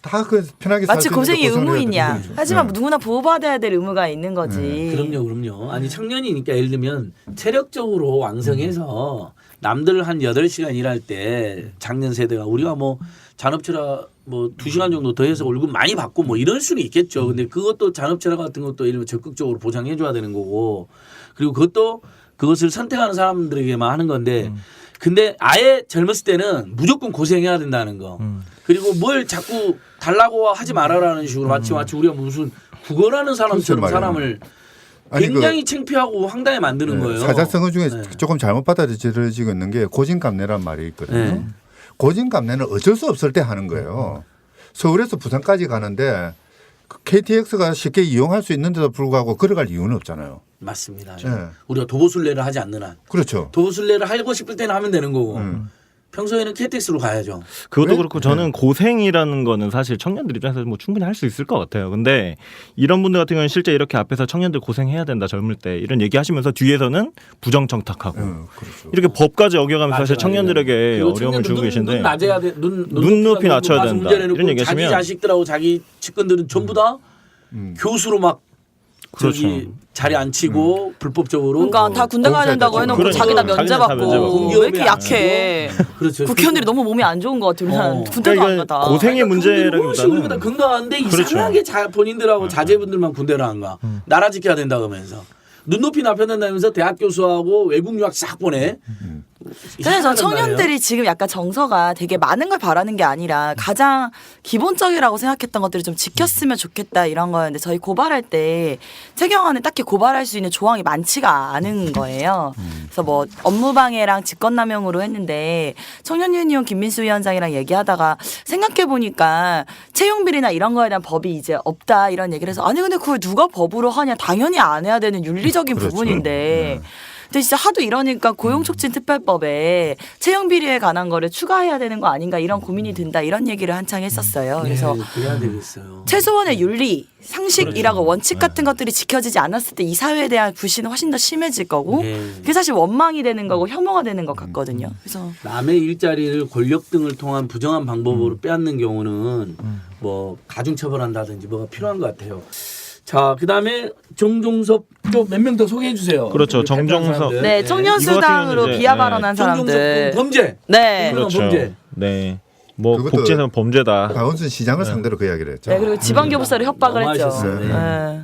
다 그 편하게 살 마치 수 있는데 고생이 고생을 해야 의무이냐. 되는 거죠. 하지만 네. 누구나 보호받아야 될 의무가 있는 거지. 그럼요. 아니 청년이니까 예를 들면 체력적으로 왕성해서 남들 한 8시간 일할 때 작년 세대가 우리가 뭐 잔업체라 뭐 2시간 정도 더 해서 월급 많이 받고 뭐 이럴 수는 있겠죠. 근데 그것도 잔업체라 같은 것도 예를 들면 적극적으로 보장해 줘야 되는 거고 그리고 그것을 선택하는 사람들에게만 하는 건데 근데 아예 젊었을 때는 무조건 고생해야 된다는 거. 그리고 뭘 자꾸 달라고 하지 말아라는 식으로 마치 우리가 무슨 국어라는 사람처럼 그렇죠, 사람을 아니, 굉장히 창피하고 황당해 만드는 네, 거예요. 사자성어 중에 네. 조금 잘못 받아들여지고 있는 게 고진감래란 말이 있거든요. 네. 고진감래는 어쩔 수 없을 때 하는 거예요. 서울에서 부산까지 가는데 KTX가 쉽게 이용할 수 있는데도 불구하고 걸어갈 이유는 없잖아요. 맞습니다. 네. 우리가 도보순례를 하지 않는 한 그렇죠. 도보순례를 하고 싶을 때는 하면 되는 거고 평소에는 KTX로 가야죠. 그것도 왜? 그렇고 저는 네. 고생이라는 거는 사실 청년들 입장에서 뭐 충분히 할 수 있을 것 같아요. 근데 이런 분들 같은 경우는 실제 이렇게 앞에서 청년들 고생해야 된다 젊을 때 이런 얘기하시면서 뒤에서는 부정청탁하고 그렇죠. 이렇게 법까지 어겨가면서 맞아요, 사실 청년들에게 그리고 어려움을 청년들 주고 계신데 눈 낮아야 돼. 눈 높이 낮춰야 된다. 이런 얘기 자기 하시면 자식들하고 자기 측근들은 전부 다 교수로 막 그렇죠. 저기 자리 앉히고 불법적으로 그러니까 다 군대 가야 된다고 공사했다, 해놓고 그러니까. 자기다 자기는 면제 다 면제 받고 받고. 왜 이렇게 약해? 그렇죠. 국회의원들이 너무 몸이 안 좋은 것 같아. 우리나라 군대도 그러니까 안 이건 가다. 고생의 훨씬 우리보다 문제라기보다는 건강한데 그렇죠. 이상하게 본인들하고 자제분들만 군대를 안 가. 나라 지켜야 된다 그러면서 눈높이 나편된다면서 대학 교수하고 외국 유학 싹 보내. 근데 전 청년들이 지금 약간 정서가 되게 많은 걸 바라는 게 아니라 가장 기본적이라고 생각했던 것들을 좀 지켰으면 좋겠다 이런 거였는데 저희 고발할 때 최경환은 딱히 고발할 수 있는 조항이 많지가 않은 거예요. 그래서 뭐 업무방해랑 직권남용으로 했는데 청년유니온 김민수 위원장이랑 얘기하다가 생각해보니까 채용비리나 이런 거에 대한 법이 이제 없다 이런 얘기를 해서 아니 근데 그걸 누가 법으로 하냐 당연히 안 해야 되는 윤리적인 그렇죠. 부분인데 근데 진짜 하도 이러니까 고용촉진특별법에 채용비리에 관한 거를 추가해야 되는 거 아닌가 이런 고민이 든다 이런 얘기를 한창 했었어요. 그래서 그래야 되겠어요. 최소한의 윤리, 상식이라고 그렇죠. 원칙 같은 것들이 지켜지지 않았을 때 이 사회에 대한 불신은 훨씬 더 심해질 거고 네. 그게 사실 원망이 되는 거고 혐오가 되는 것 같거든요. 그래서 남의 일자리를 권력 등을 통한 부정한 방법으로 빼앗는 경우는 뭐 가중처벌한다든지 뭐가 필요한 것 같아요. 자, 그다음에 정종섭 또 몇 명 더 소개해 주세요. 그렇죠. 우리 발표한 정종섭. 사람들. 네, 청년수당으로 이제, 비하 네. 발언한 정종섭 사람들. 범죄. 네. 그렇죠. 범죄. 네. 뭐 그것도 복지에서는 범죄다. 강원순 시장을 상대로 그 이야기를 했죠. 네, 그리고 지방교부세로 협박을 했죠. 너무하셨어요. 네. 네.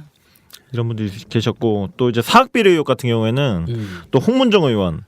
이런 분들이 계셨고 또 이제 사학비리 의혹 같은 경우에는 또 홍문정 의원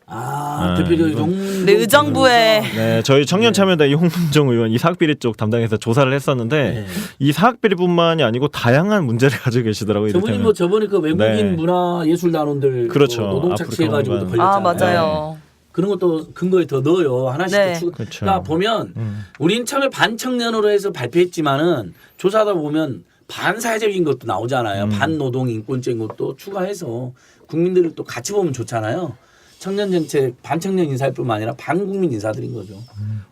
대표적인 네, 의정부에 네, 저희 청년참여연대 홍문정 의원 이 사학비리 쪽 담당해서 조사를 했었는데 이 사학비리뿐만이 아니고 다양한 문제를 가지고 계시더라고요. 저분이 이를테면. 뭐 저번에 그 외국인 네. 문화예술단원들 그렇죠. 노동 착취해가지고도 앞으로 걸렸잖아요. 맞아요. 그런 것도 근거에 더 넣어요. 하나씩 네. 더 추가. 그렇죠. 그러니까 보면 우린 처음에 반청년으로 해서 발표했지만은 조사하다 보면 반사회적인 것도 나오잖아요. 반노동 인권적인 것도 추가해서 국민들을 또 같이 보면 좋잖아요. 청년 정책 반청년 인사뿐만 아니라 반국민 인사들인 거죠.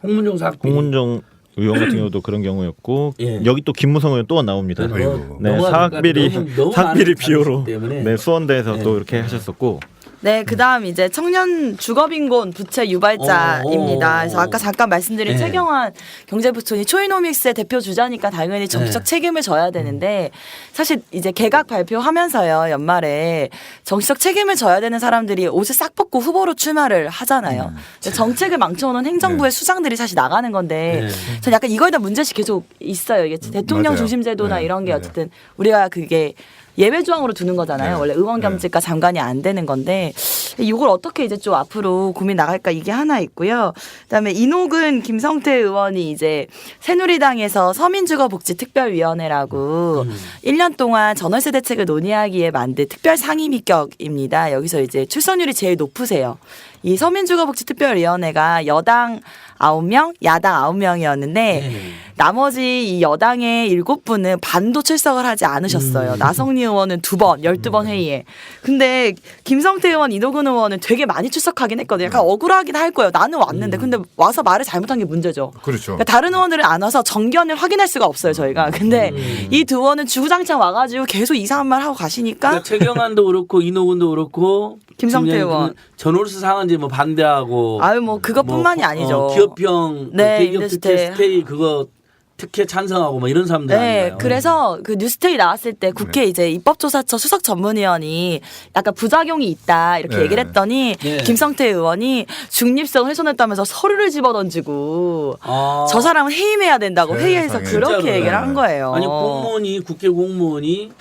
홍문정 사학비. 홍문정 의원 같은 경우도 그런 경우였고 예. 여기 또 김무성 의원 또 나옵니다. 아이고. 네, 넘어가니까 사학비리 너무 사학비리 많은 비호로 때문에. 네, 수원대에서 네. 또 이렇게 하셨었고 네, 그다음 이제 청년 주거빈곤 부채 유발자입니다. 그래서 아까 잠깐 말씀드린 네. 최경환 경제부총리 초이노믹스의 대표 주자니까 당연히 정치적 책임을 져야 되는데 사실 이제 개각 발표하면서요 연말에 정치적 책임을 져야 되는 사람들이 옷을 싹 벗고 후보로 출마를 하잖아요. 정책을 망쳐놓은 행정부의 수장들이 사실 나가는 건데 네. 전 약간 이거에 대한 문제식 계속 있어요. 이게 대통령 맞아요. 중심 제도나 네. 이런 게 네. 어쨌든 우리가 그게 예외 조항으로 두는 거잖아요. 네. 원래 의원 겸직과 장관이 안 되는 건데 이걸 어떻게 이제 좀 앞으로 고민 나갈까 이게 하나 있고요. 그다음에 이노근 김성태 의원이 이제 새누리당에서 서민주거복지특별위원회라고 1년 동안 전월세 대책을 논의하기에 만든 특별 상임위격입니다. 여기서 이제 출석률이 제일 높으세요. 이 서민주거복지특별위원회가 여당 9명, 야당 9명이었는데 나머지 이 여당의 7분은 반도 출석을 하지 않으셨어요. 나성리 의원은 2번, 12번 회의에. 근데 김성태 의원, 이노근 의원은 되게 많이 출석하긴 했거든요. 약간 억울하긴 할 거예요. 나는 왔는데. 근데 와서 말을 잘못한 게 문제죠. 그렇죠. 그러니까 다른 의원들은 안 와서 정견을 확인할 수가 없어요, 저희가. 근데 이 두 의원은 주구장창 와가지고 계속 이상한 말 하고 가시니까 그러니까 최경환도 그렇고 이노근도 그렇고 김성태 김영희 의원. 전월세 상한제 뭐 반대하고 아유 뭐 그것뿐만이 아니죠. 기업형 네, 대기업 인더스테이. 특혜 스테이 그거 특혜 찬성하고 뭐 이런 사람들 네, 아닌가요? 그래서 그 뉴스테이 나왔을 때 국회 이제 입법조사처 수석 전문위원이 약간 부작용이 있다 이렇게 네. 얘기를 했더니 네. 김성태 의원이 중립성을 훼손했다면서 서류를 집어던지고 아, 저 사람은 해임해야 된다고 세상에. 회의에서 그렇게 진짜로요? 얘기를 한 거예요. 아니 공무원이 국회 공무원이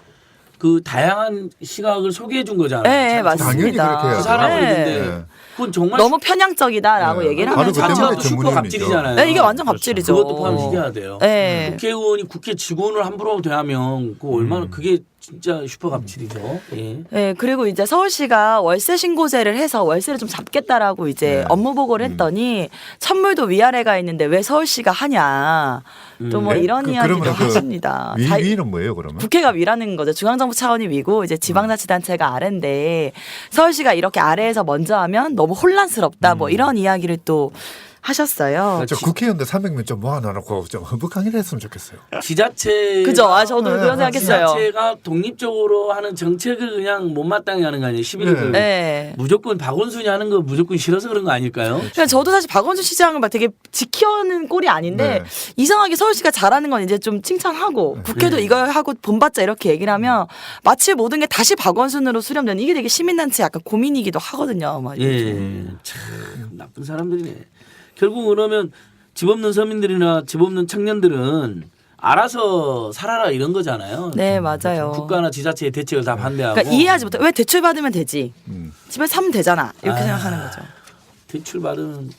그 다양한 시각을 소개해 준 거잖아요. 네, 자- 맞습니다. 당연히 그렇게 해야죠. 그 사람은 네. 근데 그건 정말 너무 편향적이다라고 네. 얘기를 바로 하면서 그 때문에 자체가 슈퍼 전문위원이죠. 갑질이잖아요. 네, 이게 완전 갑질이죠. 그것도 포함시켜야 돼요. 네. 국회의원이 국회 직원을 함부로 대하면 그 얼마나 그게 진짜 슈퍼 갑질이죠. 예. 네, 그리고 이제 서울시가 월세 신고제를 해서 월세를 좀 잡겠다라고 이제 네. 업무 보고를 했더니 천물도 위아래가 있는데 왜 서울시가 하냐. 또 뭐 네? 이런 이야기도 그러면 하십니다. 위는 뭐예요, 그러면? 국회가 위라는 거죠. 중앙정부 차원이 위고 이제 지방자치단체가 아래인데 서울시가 이렇게 아래에서 먼저 하면 너무 혼란스럽다. 뭐 이런 이야기를 또 하셨어요. 저 국회의원들 300명 좀 모아놔놓고 좀 헌법 강의를 했으면 좋겠어요. 지자체 그죠? 아 저도 네, 그런 생각했어요. 지자체가 독립적으로 하는 정책을 그냥 못마땅히 하는 거 아니에요? 11일 네. 무조건 박원순이 하는 거 무조건 싫어서 그런 거 아닐까요? 그냥 저도 사실 박원순 시장을 막 되게 지켜는 꼴이 아닌데 네. 이상하게 서울시가 잘하는 건 이제 좀 칭찬하고 국회도 이거 하고 본받자 이렇게 얘기를 하면 마치 모든 게 다시 박원순으로 수렴되는 이게 되게 시민단체 약간 고민이기도 하거든요. 막 예, 참 나쁜 사람들이네. 결국 그러면 집 없는 서민들이나 집 없는 청년들은 알아서 살아라 이런 거잖아요. 네 맞아요. 국가나 지자체의 대책을 다 반대하고. 그러니까 이해하지 못해. 왜 대출 받으면 되지? 음. 집에 사면 되잖아. 이렇게 생각하는 거죠. 대출 받은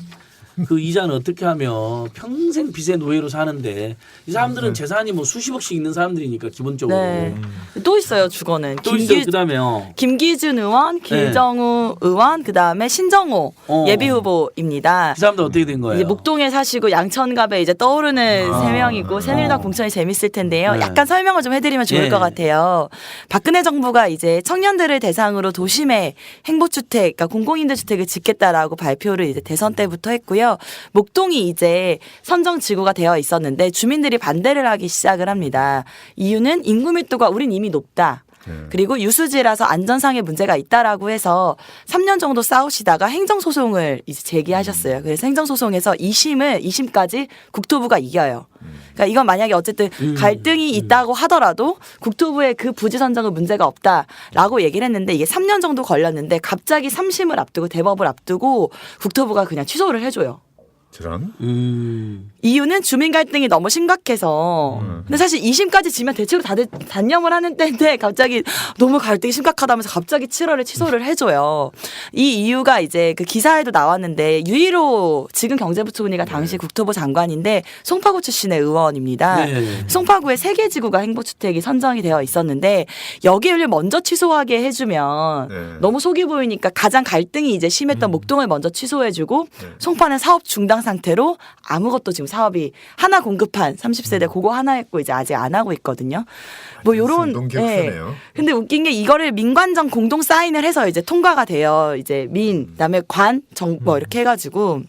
그 이자는 어떻게 하면 평생 빚의 노예로 사는데 이 사람들은 재산이 뭐 수십억씩 있는 사람들이니까 기본적으로. 네. 또 있어요 주거는. 또 있어요. 그다음에요. 김기준 의원, 길정우 의원, 그 다음에 신정호 예비 후보입니다. 그 사람들 어떻게 된 거예요? 이제 목동에 사시고 양천갑에 이제 떠오르는 세 명이고 새누리당 공천이 재밌을 텐데요. 네. 약간 설명을 좀 해드리면 좋을 네. 것 같아요. 박근혜 정부가 이제 청년들을 대상으로 도심에 행복주택, 그러니까 공공임대주택을 짓겠다라고 발표를 이제 대선 때부터 했고요. 목동이 이제 선정지구가 되어 있었는데 주민들이 반대를 하기 시작을 합니다. 이유는 인구 밀도가 우린 이미 높다. 그리고 유수지라서 안전상의 문제가 있다라고 해서 3년 정도 싸우시다가 행정소송을 이제 제기하셨어요. 그래서 행정소송에서 2심까지 국토부가 이겨요. 그러니까 이건 만약에 어쨌든 갈등이 있다고 하더라도 국토부의 그 부지 선정은 문제가 없다라고 얘기를 했는데 이게 3년 정도 걸렸는데 갑자기 3심을 앞두고 대법을 앞두고 국토부가 그냥 취소를 해줘요. 저런. 이유는 주민 갈등이 너무 심각해서. 근데 사실 2심까지 지면 대체로 다들 단념을 하는 때인데 갑자기 너무 갈등이 심각하다면서 갑자기 7월에 취소를 해줘요. 이 이유가 이제 그 기사에도 나왔는데 유일호 지금 경제부총리가 당시 국토부 장관인데 송파구 출신의 의원입니다. 네. 송파구에 3개 지구가 행복주택이 선정이 되어 있었는데 여기를 먼저 취소하게 해주면 네. 너무 속이 보이니까 가장 갈등이 이제 심했던 목동을 먼저 취소해주고 송파는 사업 중단 상태로 아무것도 지금 사업이 하나 공급한 30세대 그거 하나 했고 이제 아직 안 하고 있거든요. 뭐 요런 동격수네요. 근데 웃긴 게 이거를 민관정 공동 사인을 해서 이제 통과가 돼요. 이제 민 그다음에 관 정 뭐 이렇게 해가지고.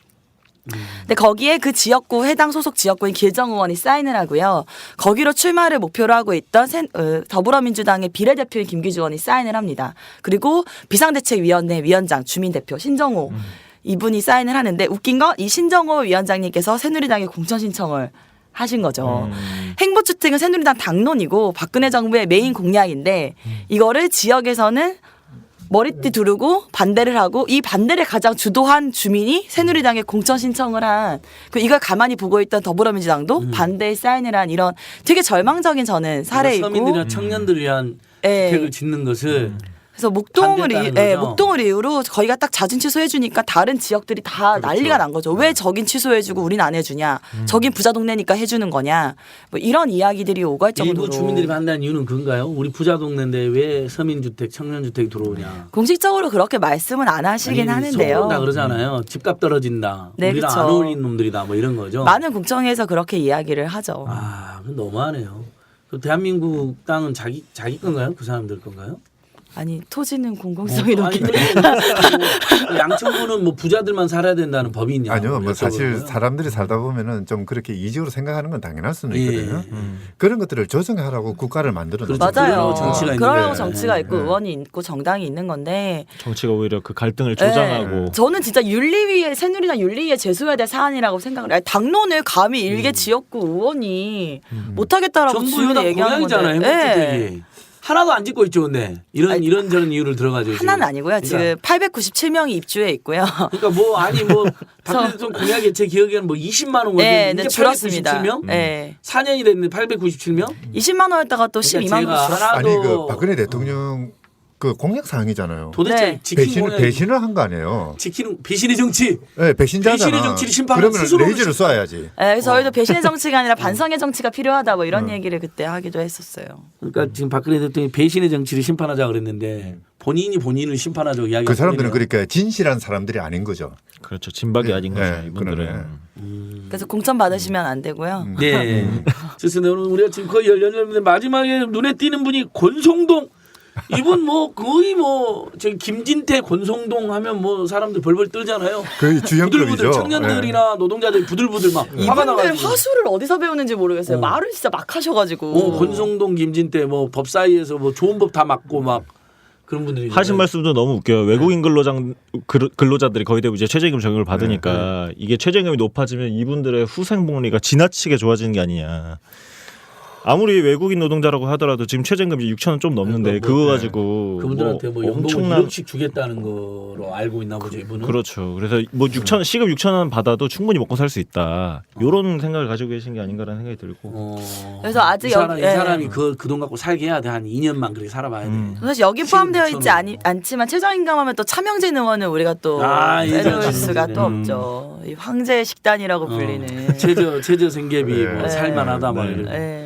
근데 거기에 그 지역구 해당 소속 지역구인 길정 의원이 사인을 하고요. 거기로 출마를 목표로 하고 있던 더불어민주당의 비례대표인 김기주 의원이 사인을 합니다. 그리고 비상대책위원회 위원장 주민대표 신정호 이분이 사인을 하는데 웃긴 건 이 신정호 위원장님께서 새누리당에 공천 신청을 하신 거죠. 행보주택은 새누리당 당론이고 박근혜 정부의 메인 공약인데 이거를 지역에서는 머리띠 두르고 반대를 하고 이 반대를 가장 주도한 주민이 새누리당에 공천 신청을 한 이걸 가만히 보고 있던 더불어민주당도 반대에 사인을 한 이런 되게 절망적인 저는 사례이고 서민들이나 청년들을 위한 예. 주택을 짓는 것을 그래서 반대했다는 거죠? 목동을 이유로 거기가 딱 자진 취소해주니까 다른 지역들이 다 난리가 난 거죠. 왜 저긴 취소해주고 우린 안 해주냐? 저긴 부자 동네니까 해주는 거냐? 뭐 이런 이야기들이 오갈 정도로. 일부 주민들이 반대한 이유는 그건가요? 우리 부자 동네인데 왜 서민주택, 청년주택이 들어오냐? 공식적으로 그렇게 말씀은 안 하시긴 하는데요. 다 그러잖아요. 집값 떨어진다. 네, 우리랑 그쵸. 안 어울리는 놈들이다. 뭐 이런 거죠. 많은 공청회에서 그렇게 이야기를 하죠. 아, 그건 너무하네요. 그 대한민국 땅은 자기 건가요? 그 사람들 건가요? 아니 토지는 공공성이 아니, 높기 뭐 양천구는 뭐 부자들만 살아야 된다는 법이 있냐? 아니요, 뭐 사실 여쭤보고요. 사람들이 살다 보면은 좀 그렇게 이직으로 생각하는 건 당연할 수는 예. 있거든요. 그런 것들을 조정하라고 국가를 만들어 놓은 그렇죠. 맞아요. 그러려고 정치가 있는 그러려고 거예요. 정치가 있고 네. 의원이 있고 정당이 있는 건데 정치가 오히려 그 갈등을 조장하고 네. 저는 진짜 윤리위에 새누리당 윤리위에 제소해야 될 사안이라고 생각을 해요. 당론을 감히 일개 지역구 의원이 못하겠다라고 정부 주민이 여당 얘기하는 공약이잖아요. 건데 행복주택이. 하나도 안 짓고 있죠, 근데 이런저런 이유를 들어가지고 하나는 지금. 아니고요. 지금 897명이 입주해 있고요. 그러니까 뭐 아니 뭐 박근혜 대통령 공약에 제 기억에는 뭐 20만 원 거든요. 네, 이제 네, 줄었습니다. 897명? 네. 4년이 됐는데 897명? 20만 원였다가 또 12만 원 제가 줄었어요. 하나도 아니 그 박근혜 대통령 그 공약 사항이잖아요. 도대체 네. 지킨 공약이 배신을 한 거 아니에요. 지키는 배신의 정치. 네, 배신자잖아. 배신의 정치를 심판하는 그러면 스스로를 레이저를 쏴야지. 네, 그래서 저희도 배신의 정치가 아니라 반성의 정치가 필요하다 뭐 이런 얘기를 그때 하기도 했었어요. 그러니까 지금 박근혜 대통령이 배신의 정치를 심판하자 그랬는데 본인이 본인을 심판하자고 이야기하고 그 사람들은 그러니까 진실한 사람들이 아닌 거죠. 그렇죠. 진박이 아닌 거죠. 네, 이분들은. 그러네. 그래서 공천 받으시면 안 되고요. 네. 좋습니다. 오늘 우리가 지금 거의 18년인데 마지막에 눈에 띄는 분이 권성동. 이분 뭐 거의 뭐 저기 김진태 권성동 하면 뭐 사람들 벌벌 떨잖아요. 거의 부들부들 주연급이죠. 청년들이나 노동자들이 부들부들 막 화가 이분들 나가지고. 화수를 어디서 배우는지 모르겠어요. 말을 진짜 막 하셔가지고. 권성동 김진태 뭐 법 사이에서 뭐 좋은 법 다 맞고 막 그런 분들이 하신 말씀도 너무 웃겨요. 외국인 근로자들이 거의 대부분 이제 최저임금 적용을 받으니까 이게 최저임금이 높아지면 이분들의 후생복리가 지나치게 좋아지는 게 아니냐. 아무리 외국인 노동자라고 하더라도 지금 최저임금이 6,000원 좀 넘는데 그러니까 그거 가지고 그분들한테 뭐 연봉을 엄청난 1억씩 주겠다는 거로 알고 있나 보죠 이분은. 그렇죠. 그래서 뭐 6천 시급 6,000원 받아도 충분히 먹고 살 수 있다. 이런 생각을 가지고 계신 게 아닌가라는 생각이 들고. 그래서 아직 이 사람이 여기- 그 돈 갖고 살게 해야 돼. 한 2년만 그렇게 살아봐야 돼. 사실 여기 포함되어 있지 6,000원. 않지만 최저임금 하면 또 차명진 의원은 우리가 또 예전 빼놓을 차명진. 수가 또 없죠. 이 황제 식단이라고 불리는. 최저 생계비 뭐 네. 살만하다 막 이런. 네.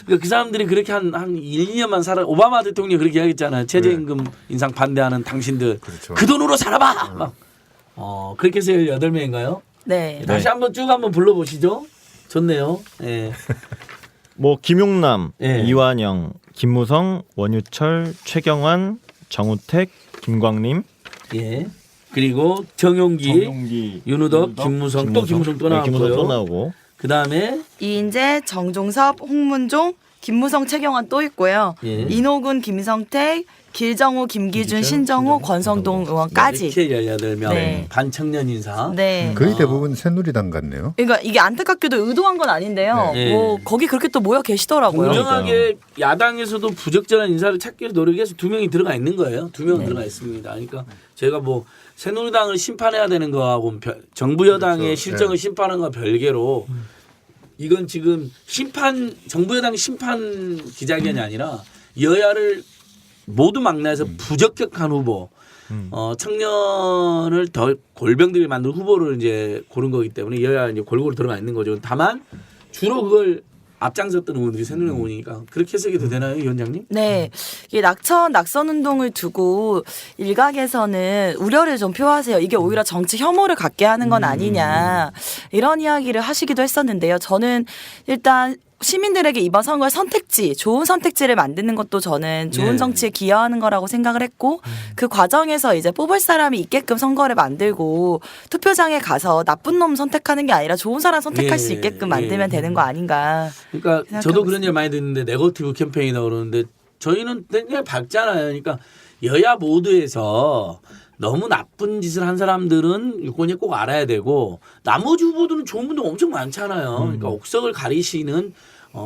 그러니까 그 사람들이 그렇게 한 1, 2년만 살아. 오바마 대통령이 그렇게 이야기했잖아요. 최저임금 인상 반대하는 당신들 그렇죠. 그 돈으로 살아봐. 막. 그렇게 해서 18명인가요? 네. 다시 한번 쭉 한번 불러보시죠. 좋네요. 예. 뭐 김용남, 예. 이완영, 김무성, 원유철, 최경환, 정우택, 김광림, 예. 그리고 정용기, 윤우덕, 김무성 또 김무성 또 네, 김무성 또 나왔고요. 나오고. 네. 이인재, 정종섭, 홍문종, 김무성, 최경환 또 있고요. 예. 인호군, 김성택, 길정우, 김기준, 신정호, 권성동 의원까지. 이렇게 18명 네. 반청년 인사. 네. 거의 대부분 새누리당 같네요. 그러니까 이게 안타깝게도 의도한 건 아닌데요. 네. 뭐 거기 그렇게 또 모여 계시더라고요. 공정하게 야당에서도 부적절한 인사를 찾기 위해서 노력해서 2명이 들어가 있는 거예요. 2명은 네. 들어가 있습니다. 그러니까 제가 뭐 새누리당을 심판해야 되는 거하고 정부 여당의 그렇죠. 실정을 심판하는 거와 별개로 이건 지금 정부 여당 심판 기자회견이 아니라 여야를 모두 망라해서 부적격한 후보, 청년을 더 골병들이 만든 후보를 이제 고른 거기 때문에 여야 이제 골고루 들어가 있는 거죠. 다만 주로 그걸 앞장섰던 의원들이 새누리당 의원이니까 그렇게 해석이 되나요, 위원장님? 네, 이게 낙선 운동을 두고 일각에서는 우려를 좀 표하세요. 이게 오히려 정치 혐오를 갖게 하는 건 아니냐 이런 이야기를 하시기도 했었는데요. 저는 일단 시민들에게 이번 선거의 좋은 선택지를 만드는 것도 저는 좋은 네. 정치에 기여하는 거라고 생각을 했고 그 과정에서 이제 뽑을 사람이 있게끔 선거를 만들고 투표장에 가서 나쁜 놈 선택하는 게 아니라 좋은 사람 선택할 수 있게끔 만들면 되는 거 아닌가. 그러니까 생각하고 저도 그런 있습니다. 얘기 많이 듣는데 네거티브 캠페인이라고 그러는데 저희는 굉장히 밝잖아요. 그러니까 여야 모두에서 너무 나쁜 짓을 한 사람들은 유권자 꼭 알아야 되고 나머지 후보들은 좋은 분들 엄청 많잖아요. 그러니까 옥석을 가리시는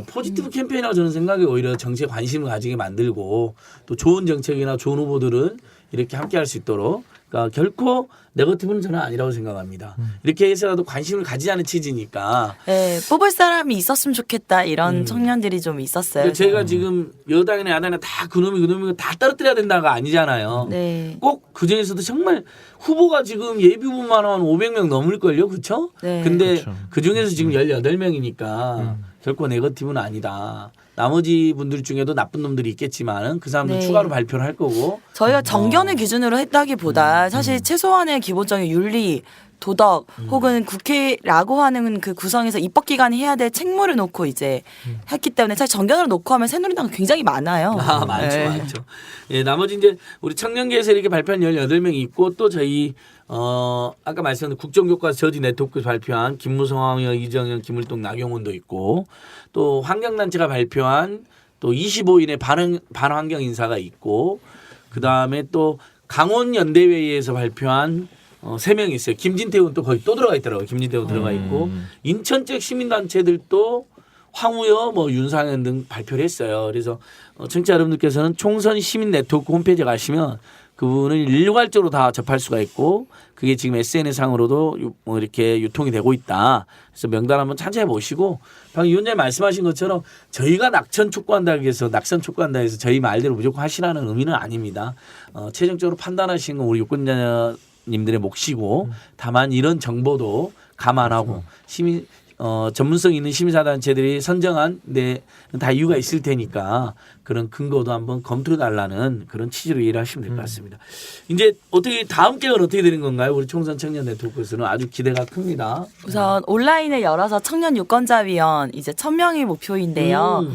포지티브 캠페인이라고 저는 생각이 오히려 정치에 관심을 가지게 만들고 또 좋은 정책이나 좋은 후보들은 이렇게 함께 할 수 있도록 그러니까 결코 네거티브는 저는 아니라고 생각합니다. 이렇게 해서라도 관심을 가지자는 취지니까. 네, 뽑을 사람이 있었으면 좋겠다 이런 청년들이 좀 있었어요. 그러니까 제가 지금 여당이나 야당이나 다 그놈이 다 떨어뜨려야 된다가 아니잖아요. 네. 꼭 그중에서도 정말 후보가 지금 예비 후보만 한 500명 넘을걸요. 그렇죠? 네. 근데 그렇죠. 그중에서 지금 18명이니까 결코 네거티브는 아니다. 나머지 분들 중에도 나쁜 놈들이 있겠지만 그 사람들 네. 추가로 발표를 할 거고. 저희가 정견을 기준으로 했다기보다 사실 최소한의 기본적인 윤리, 도덕 혹은 국회라고 하는 그 구성에서 입법기관이 해야 될 책무를 놓고 이제 했기 때문에 사실 정견으로 놓고 하면 새누리당은 굉장히 많아요. 아, 많죠, 네. 많죠. 예, 나머지 이제 우리 청년계에서 이렇게 발표한 18명이 있고 또 저희 아까 말씀드린 국정교과서 저지 네트워크 발표한 김무성, 황영, 이정현, 김을동, 나경원도 있고 또 환경단체가 발표한 또 25인의 반환경 인사가 있고 그 다음에 또 강원연대회의에서 발표한 3명이 있어요. 김진태ውን 또 거기 또 들어가 있더라고요. 김진태운 들어가 있고 인천적 시민단체들도 황우여, 윤상현 등 발표를 했어요. 그래서 청취자 여러분들께서는 총선 시민 네트워크 홈페이지에 가시면 그분을 일괄적으로 다 접할 수가 있고 그게 지금 SNS상으로도 이렇게 유통이 되고 있다. 그래서 명단 한번 찾아해 보시고 방금 위원장님 말씀하신 것처럼 저희가 낙천 촉구한다고 해서 낙선 촉구한다 해서 저희 말대로 무조건 하시라는 의미는 아닙니다. 최종적으로 판단하시는 건 우리 유권자님들의 몫이고 다만 이런 정보도 감안하고 시민 전문성 있는 시민사단체들이 선정한 다 이유가 있을 테니까 그런 근거도 한번 검토해 달라는 그런 취지로 이해를 하시면 될 것 같습니다. 이제 어떻게 다음 계획은 어떻게 되는 건가요? 우리 총선 청년 네트워크에서는 아주 기대가 큽니다. 우선 온라인을 열어서 청년 유권자위원 이제 1,000명이 목표인데요.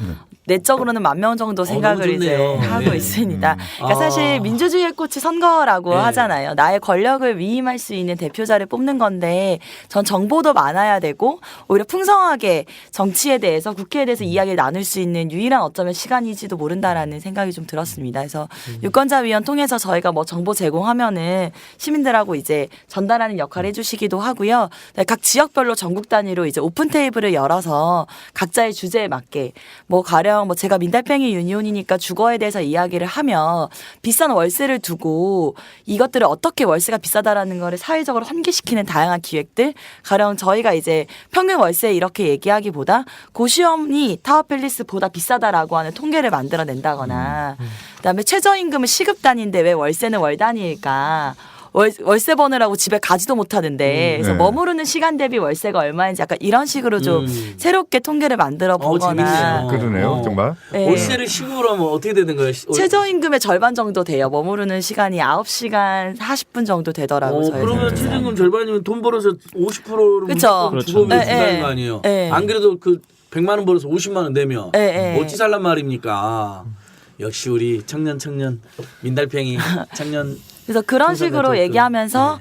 내적으로는 10,000명 정도 생각을 너무 이제 좋네요. 하고 네. 있습니다. 그러니까 사실 민주주의의 꽃이 선거라고 네. 하잖아요. 나의 권력을 위임할 수 있는 대표자를 뽑는 건데 전 정보도 많아야 되고 오히려 풍성하게 정치에 대해서 국회에 대해서 이야기를 나눌 수 있는 유일한 어쩌면 시간이지도 모른다라는 생각이 좀 들었습니다. 그래서 유권자위원 통해서 저희가 정보 제공하면은 시민들하고 이제 전달하는 역할을 해주시기도 하고요. 각 지역별로 전국 단위로 이제 오픈 테이블을 열어서 각자의 주제에 맞게 가령 제가 민달팽이 유니온이니까 주거에 대해서 이야기를 하며 비싼 월세를 두고 이것들을 어떻게 월세가 비싸다라는 거를 사회적으로 환기시키는 다양한 기획들 가령 저희가 이제 평균 월세 이렇게 얘기하기보다 고시원이 타워팰리스보다 비싸다라고 하는 통계를 만들어낸다거나 그다음에 최저임금은 시급 단위인데 왜 월세는 월 단위일까? 월세 버느라고 집에 가지도 못하는데 그래서 네. 머무르는 시간 대비 월세가 얼마인지 약간 이런 식으로 좀 새롭게 통계를 만들어 보거나 재밌네요. 그러네요, 정말. 네. 월세를 시급으로 하면 어떻게 되는 거예요? 최저임금의 절반 정도 돼요. 머무르는 시간이 9시간 40분 정도 되더라고요. 저희 그러면 생각에는. 최저임금 절반이면 돈 벌어서 50%를 그쵸. 무조건 주거비로 그렇죠. 준다는 네, 거 아니에요? 네. 안 그래도 100만 원 벌어서 50만 원 내면 네. 어찌 살란 말입니까? 역시 우리 청년 민달팽이 청년 그래서 그런 청소년 식으로 네트워크. 얘기하면서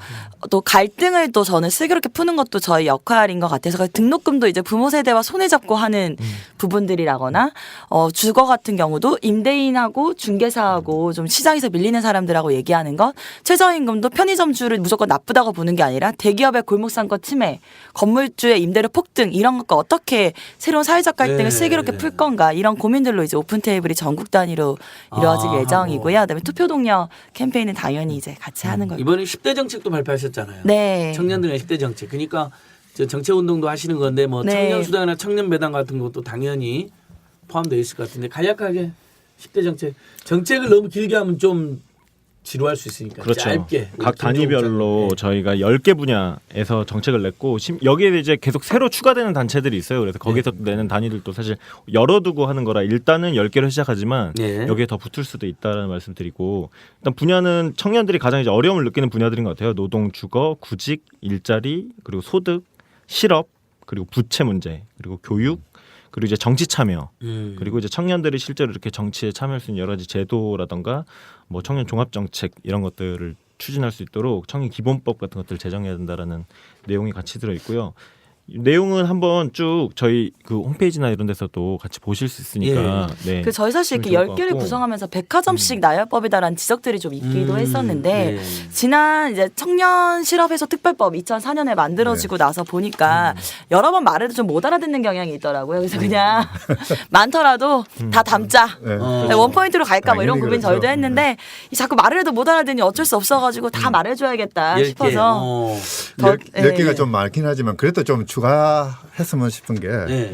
또 갈등을 또 저는 슬기롭게 푸는 것도 저희 역할인 것 같아서 등록금도 이제 부모 세대와 손을 잡고 하는 부분들이라거나 주거 같은 경우도 임대인하고 중개사하고 좀 시장에서 밀리는 사람들하고 얘기하는 것 최저임금도 편의점주를 무조건 나쁘다고 보는 게 아니라 대기업의 골목상권 침해 건물주의 임대료 폭등 이런 것과 어떻게 새로운 사회적 갈등을 네. 슬기롭게 풀 건가 이런 고민들로 이제 오픈 테이블이 전국 단위로 이루어질 아, 예정이고요. 그다음에 투표 동력 캠페인은 당연히 당연히 이제 같이 하는 거예요. 이번에 10대 정책도 발표하셨잖아요. 네. 청년들의 10대 정책. 그러니까 저 정책 운동도 하시는 건데 뭐 네. 청년 수당이나 청년 배당 같은 것도 당연히 포함되어 있을 것 같은데 간략하게 10대 정책을 너무 길게 하면 좀 지루할 수 있으니까 그렇죠. 짧게 각 단위별로 저희가 10개 분야에서 정책을 냈고 여기에 이제 계속 새로 추가되는 단체들이 있어요. 그래서 거기서 내는 단위들도 사실 열어두고 하는 거라 일단은 10개로 시작하지만 네. 여기에 더 붙을 수도 있다는 말씀드리고 일단 분야는 청년들이 가장 이제 어려움을 느끼는 분야들인 것 같아요. 노동, 주거, 구직, 일자리, 그리고 소득, 실업, 그리고 부채 문제, 그리고 교육, 그리고 이제 정치 참여, 그리고 이제 청년들이 실제로 이렇게 정치에 참여할 수 있는 여러 가지 제도라던가 뭐 청년 종합 정책 이런 것들을 추진할 수 있도록 청년 기본법 같은 것들을 제정해야 된다라는 내용이 같이 들어 있고요. 내용은 한번 쭉 저희 그 홈페이지나 이런 데서도 같이 보실 수 있으니까. 네. 그 저희 사실 이렇게 좋을 것 10개를 같고. 구성하면서 백화점식 나열법이다라는 지적들이 좀 있기도 했었는데 네. 지난 이제 청년 실업해소 특별법 2004년에 만들어지고 나서 보니까 여러 번 말해도 좀 못 알아듣는 경향이 있더라고요. 그래서 그냥 많더라도 다 담자. 네. 원포인트로 갈까 뭐 이런 당연히 고민 그렇죠. 저희도 했는데 자꾸 말을 해도 못 알아듣니 어쩔 수 없어가지고 다 말해줘야겠다 10개. 싶어서 더, 10개가 예. 좀 많긴 하지만 그래도 좀 추가했으면 싶은 게 네.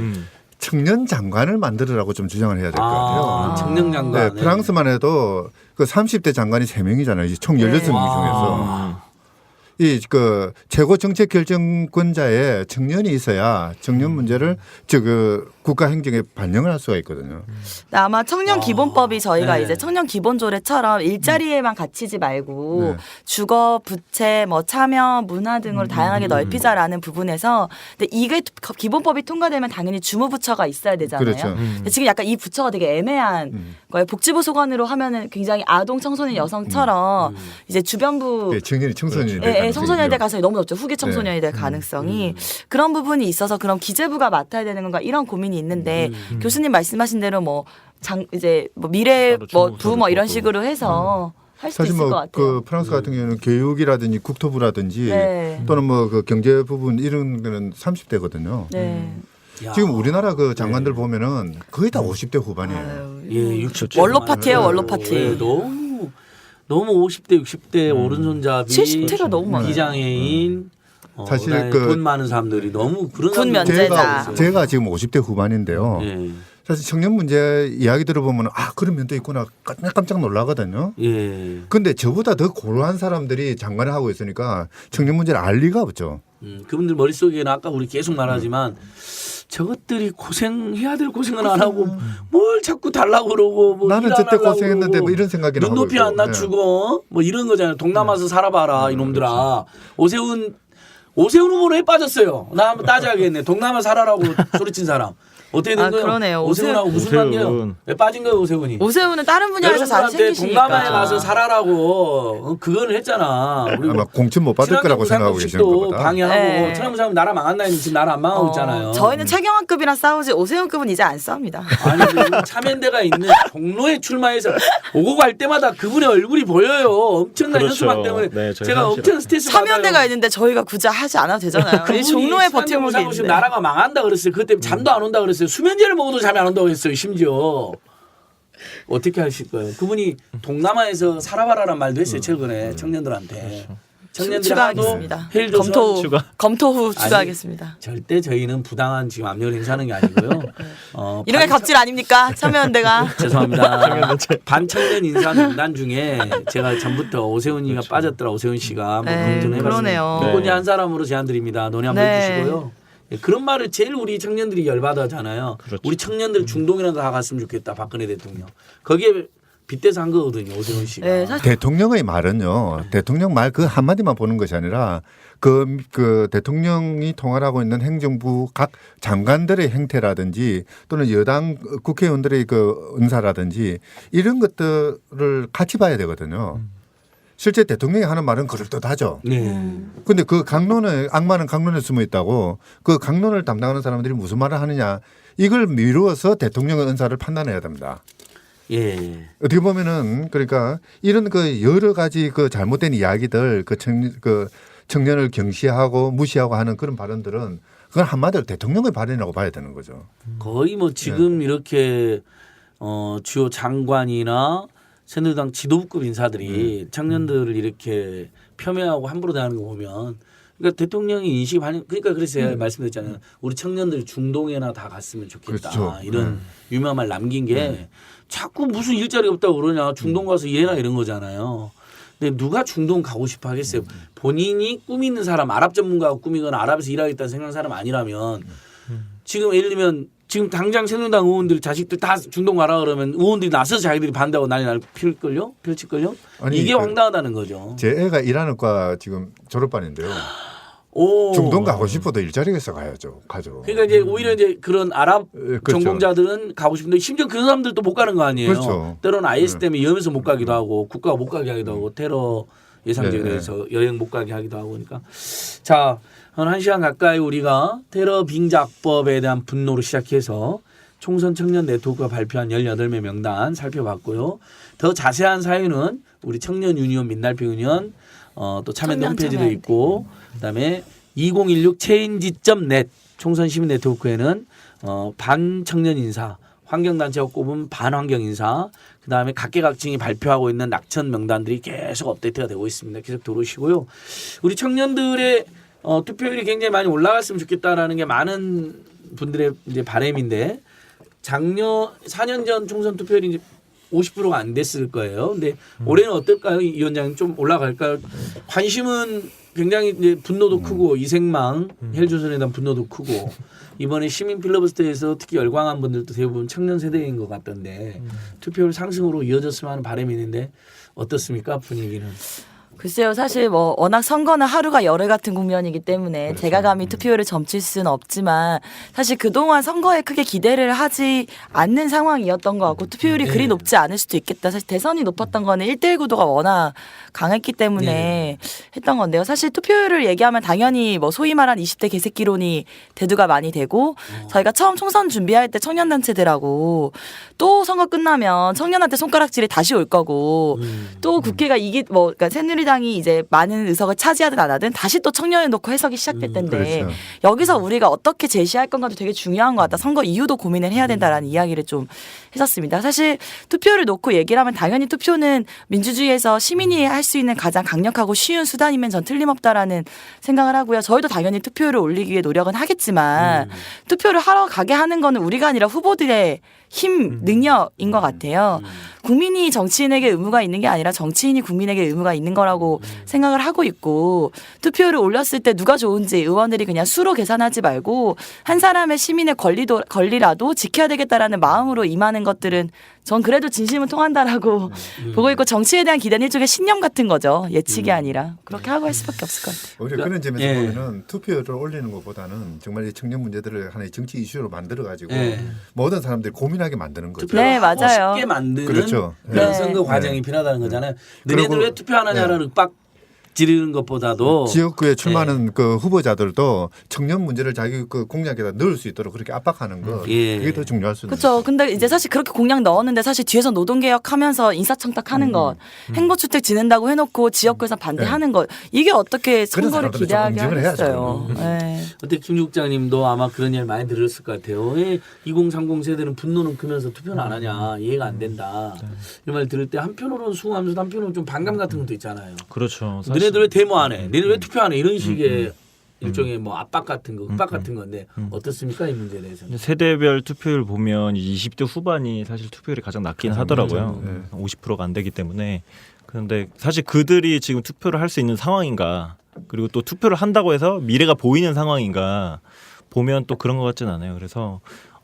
청년 장관을 만들으라고 좀 주장을 해야 될 것 같아요. 청년 장관. 네, 프랑스만 해도 그 30대 장관이 3명이잖아요. 이제 총 16명 중에서. 이 그 최고 정책 결정권자의 청년이 있어야 청년 문제를 그 국가 행정에 반영을 할 수가 있거든요. 아마 청년 기본법이 저희가 네. 이제 청년 기본조례처럼 일자리에만 갇히지 말고 네. 주거, 부채, 뭐 참여, 문화 등으로 다양하게 넓히자라는 부분에서 근데 이게 기본법이 통과되면 당연히 주무부처가 있어야 되잖아요. 그렇죠. 근데 지금 약간 이 부처가 되게 애매한 거예요. 복지부 소관으로 하면은 굉장히 아동, 청소년, 여성처럼 이제 주변부 네, 청년이 청소년이 될 예, 가능성이 청소년이 될 있죠. 가능성이 너무 높죠. 후기 청소년이 될 가능성이 그런 부분이 있어서 그럼 기재부가 맡아야 되는 건가 이런 고민이 있는데 교수님 말씀하신 대로 뭐 이제 뭐 미래 따로 뭐 주무부처도 부 뭐 이런 있고. 식으로 해서 할 수도 사실 있을 것 뭐 같아요. 그 프랑스 같은 경우는 교육이라든지 국토부라든지 네. 또는 뭐 그 경제 부분 이런 거는 30대거든요. 네. 야. 지금 우리나라 그 장관들 보면은 거의 다 50대 후반이에요. 예, 60. 원로 파티예요, 원로 파티. 예, 너무 50대, 60대 오른손잡이, 70대가 너무 많아요. 비장애인, 사실 그다음에 그- 돈 많은 사람들이 너무 그런 군 사람들이 면제자. 제가 지금 50대 후반인데요. 예, 사실 청년 문제 이야기 들어보면 아 그런 면도 있구나 깜짝 놀라거든요. 예. 근데 저보다 더 고루한 사람들이 장관을 하고 있으니까 청년 문제를 알 리가 없죠. 그분들 머릿속에는 아까 우리 계속 말하지만 저것들이 고생해야 될 고생은 안 하고 뭘 자꾸 달라고 그러고 뭐 나는 일 안 저때 하려고 고생했는데 그러고 뭐 이런 생각이 나고 눈높이 안 낮추고 뭐 이런 거잖아요. 동남아서 살아봐라 이놈들아. 오세훈 후보로에 빠졌어요. 나 한번 따져야겠네. 동남아 살아라고 소리친 사람. 어떻게 된 아, 거예요? 그러네요. 오세훈하고 무슨 오세훈. 관계요? 왜 빠진 거예요, 오세훈이? 오세훈은 다른 분야에서 잘 여러분들한테 생기시니까. 동남아에 가서 살아라고 그거는 했잖아. 그리고 아마 공천 못 받을 거라고 생각하고 계시는 도 것보다. 방해하고 네. 트럼프 사람 나라 망한다 했는데 지금 나라 안 망하고 있잖아요. 저희는 최경환급이랑 싸우지 오세훈급은 이제 안 싸웁니다. 아니 그 참여연대가 있는 종로에 출마해서 오고 갈 때마다 그분의 얼굴이 보여요. 엄청난 그렇죠. 현수막 때문에 네, 저희 제가 사무실 엄청 스트레스 참여연대가 받아요. 있는데 저희가 굳이 하지 않아도 되잖아요. 이 종로에 버텨보기 지금 있는데. 나라가 망한다 그랬어요. 그것 때문에 잠도 안 온다 그랬어요. 수면제를 먹어도 잠이 안 온다고 했어요. 심지어 어떻게 하실 거예요? 그분이 동남아에서 살아봐라란 말도 했어요. 최근에 청년들한테. 청년들이 하도 추가하겠습니다. 헬 조선 검토 후 추가하겠습니다. 절대 저희는 부당한 지금 압력을 행사하는 게 아니고요. 이런 게 갑질 아닙니까? 참여연대가. 죄송합니다. 반청년 인사 명단 중에 제가 전부터 오세훈이가 빠졌더라. 오세훈 씨가 한번 네, 검토를 해봤습니다. 그러네요. 두 분이 한 사람으로 제안드립니다. 논의 한번 네. 해주시고요. 예, 그런 말을 제일 우리 청년들이 열받아하잖아요. 그렇죠. 우리 청년들 중동이라도 다 갔으면 좋겠다. 박근혜 대통령. 거기에 빗대서 한 거거든요. 오세훈 씨가. 네, 사실 대통령의 말은요. 대통령 말 그 한마디만 보는 것이 아니라 그 대통령이 통할하고 있는 행정부 각 장관들의 행태라든지 또는 여당 국회의원들의 그 은사라든지 이런 것들을 같이 봐야 되거든요. 실제 대통령이 하는 말은 그럴듯하죠. 네. 근데 그 강론에 악마는 강론에 숨어 있다고 그 강론을 담당하는 사람들이 무슨 말을 하느냐 이걸 미루어서 대통령의 은사를 판단해야 됩니다. 예. 어떻게 보면은 그러니까 이런 그 여러 가지 그 잘못된 이야기들 그 청년을 경시하고 무시하고 하는 그런 발언들은 그건 한마디로 대통령의 발언이라고 봐야 되는 거죠. 거의 뭐 지금 이렇게 주요 장관이나 새누리당 지도부급 인사들이 청년들을 이렇게 폄훼하고 함부로 대하는 거 보면 그러니까 대통령이 인식이 반영 그러니까 그래서 제가 말씀드렸잖아요. 우리 청년들 중동에나 다 갔으면 좋겠다. 그렇죠. 이런 유명한 말 남긴 게 자꾸 무슨 일자리 없다고 그러냐. 중동 가서 일해라 이런 거잖아요. 근데 누가 중동 가고 싶어 하겠어요. 본인이 꿈 있는 사람 아랍 전문가가 꿈이거나 아랍에서 일하겠다는 생각하는 사람 아니라면 지금 예를 들면 지금 당장 새누리당 의원들 자식들 다 중동 가라 그러면 의원들이 나서서 자기들이 반대하고 난리 날 펼칠걸요? 아니, 이게 그 황당하다는 거죠. 제 애가 일하는 과 지금 졸업반인데요. 오. 중동 가고 싶어도 일자리에서 가죠. 그러니까 이제 오히려 이제 그런 아랍 그렇죠. 전공자들은 가고 싶은데 심지어 그 사람들도 못 가는 거 아니에요. 그렇죠. 때로는 IS 때문에 위험해서 못 가기도 하고 국가가 못 가게 하기도 하고 테러 예상지에 대해서 여행 못 가게 하기도 하고 그러니까 자, 한 시간 가까이 우리가 테러 빙자법에 대한 분노로 시작해서 총선 청년 네트워크가 발표한 18명 명단 살펴봤고요. 더 자세한 사유는 우리 청년 유니온 민달팽 유니온 또 참여연대 홈페이지도 있고 그다음에 2016 체인지.net 총선 시민 네트워크에는 반청년 인사 환경단체가 꼽은 반환경 인사 그다음에 각계각층이 발표하고 있는 낙천 명단들이 계속 업데이트가 되고 있습니다. 계속 들어오시고요. 우리 청년들의 투표율이 굉장히 많이 올라갔으면 좋겠다라는 게 많은 분들의 이제 바람인데 작년 4년 전 총선 투표율이 이제 50%가 안 됐을 거예요. 근데 올해는 어떨까요? 이 위원장님 좀 올라갈까요? 관심은 굉장히 이제 분노도 크고 이생망 헬조선에 대한 분노도 크고 이번에 시민 필러버스터에서 특히 열광한 분들도 대부분 청년 세대인 것 같던데 투표율 상승으로 이어졌으면 하는 바람이 있는데 어떻습니까? 분위기는. 글쎄요, 사실 뭐 워낙 선거는 하루가 열흘 같은 국면이기 때문에 제가 감히 투표율을 점칠 수는 없지만 사실 그동안 선거에 크게 기대를 하지 않는 상황이었던 것 같고 투표율이 그리 높지 않을 수도 있겠다. 사실 대선이 높았던 거는 1대1 구도가 워낙 강했기 때문에 했던 건데요. 사실 투표율을 얘기하면 당연히 뭐 소위 말한 20대 개새끼론이 대두가 많이 되고 저희가 처음 총선 준비할 때 청년단체들하고 또 선거 끝나면 청년한테 손가락질이 다시 올 거고 또 국회가 그러니까 새누리당이 이제 많은 의석을 차지하든 안 하든 다시 또 청년을 놓고 해석이 시작될 텐데 그렇죠. 여기서 우리가 어떻게 제시할 건가도 되게 중요한 것 같다. 선거 이후도 고민을 해야 된다라는 이야기를 좀 했었습니다. 사실 투표를 놓고 얘기를 하면 당연히 투표는 민주주의에서 시민이 할 수 있는 가장 강력하고 쉬운 수단이면 전 틀림없다라는 생각을 하고요. 저희도 당연히 투표율을 올리기 위해 노력은 하겠지만 투표를 하러 가게 하는 거는 우리가 아니라 후보들의 힘, 능력인 것 같아요. 국민이 정치인에게 의무가 있는 게 아니라 정치인이 국민에게 의무가 있는 거라고 생각을 하고 있고 투표율을 올렸을 때 누가 좋은지 의원들이 그냥 수로 계산하지 말고 한 사람의 시민의 권리라도 지켜야 되겠다라는 마음으로 임하는 것들은 전 그래도 진심은 통한다라고 보고 있고 정치에 대한 기대는 일종의 신념 같은 거죠. 예측이 아니라. 그렇게 하고 할 수밖에 없을 것 같아요. 오히려 그런 점에서 예. 보면은 투표율을 올리는 것보다는 정말 이 청년 문제들을 하나의 정치 이슈로 만들어가지고 예. 모든 사람들이 고민하게 만드는 거죠. 투표를 네, 하고 맞아요. 쉽게 만드는 그렇죠. 그런 네. 선거 과정이 네. 필요하다는 거잖아요. 너네들 그리고- 왜 투표하느냐라는 윽박 지르는 것보다도 지역구에 출마하는 그 후보자들도 청년 문제를 자기 그 공약에다 넣을 수 있도록 그렇게 압박하는 거 예. 그게 더 중요할 수는 그렇죠. 근데 이제 사실 그렇게 공약 넣었는데 사실 뒤에서 노동개혁하면서 인사청탁하는 것, 행보주택 지는다고 해놓고 지역구에서 반대하는 것 이게 어떻게 그런 선거를 사람들은 좀 기대하게 응징을 해야죠. 하겠어요. 네. 어때 김 국장님도 아마 그런 일 많이 들었을 것 같아요. 왜 2030 세대는 분노는 크면서 투표는 안 하냐 이해가 안 된다. 이 말 들을 때 한편으로는 수긍하면서 한편으로는 좀 반감 같은 것도 있잖아요. 그렇죠. 사실- 너네들 왜 데모 안 해? 너네들 왜 투표 안 해? 이런 식의 일종의 뭐 압박 같은 거, 윽박 같은 건데 어떻습니까 이 문제에 대해서는? 세대별 투표율 보면 20대 후반이 사실 투표율이 가장 낮긴 하더라고요. 50%가 안 되기 때문에. 그런데 사실 그들이 지금 투표를 할 수 있는 상황인가 그리고 또 투표를 한다고 해서 미래가 보이는 상황인가 보면 또 그런 것 같진 않아요. 그래서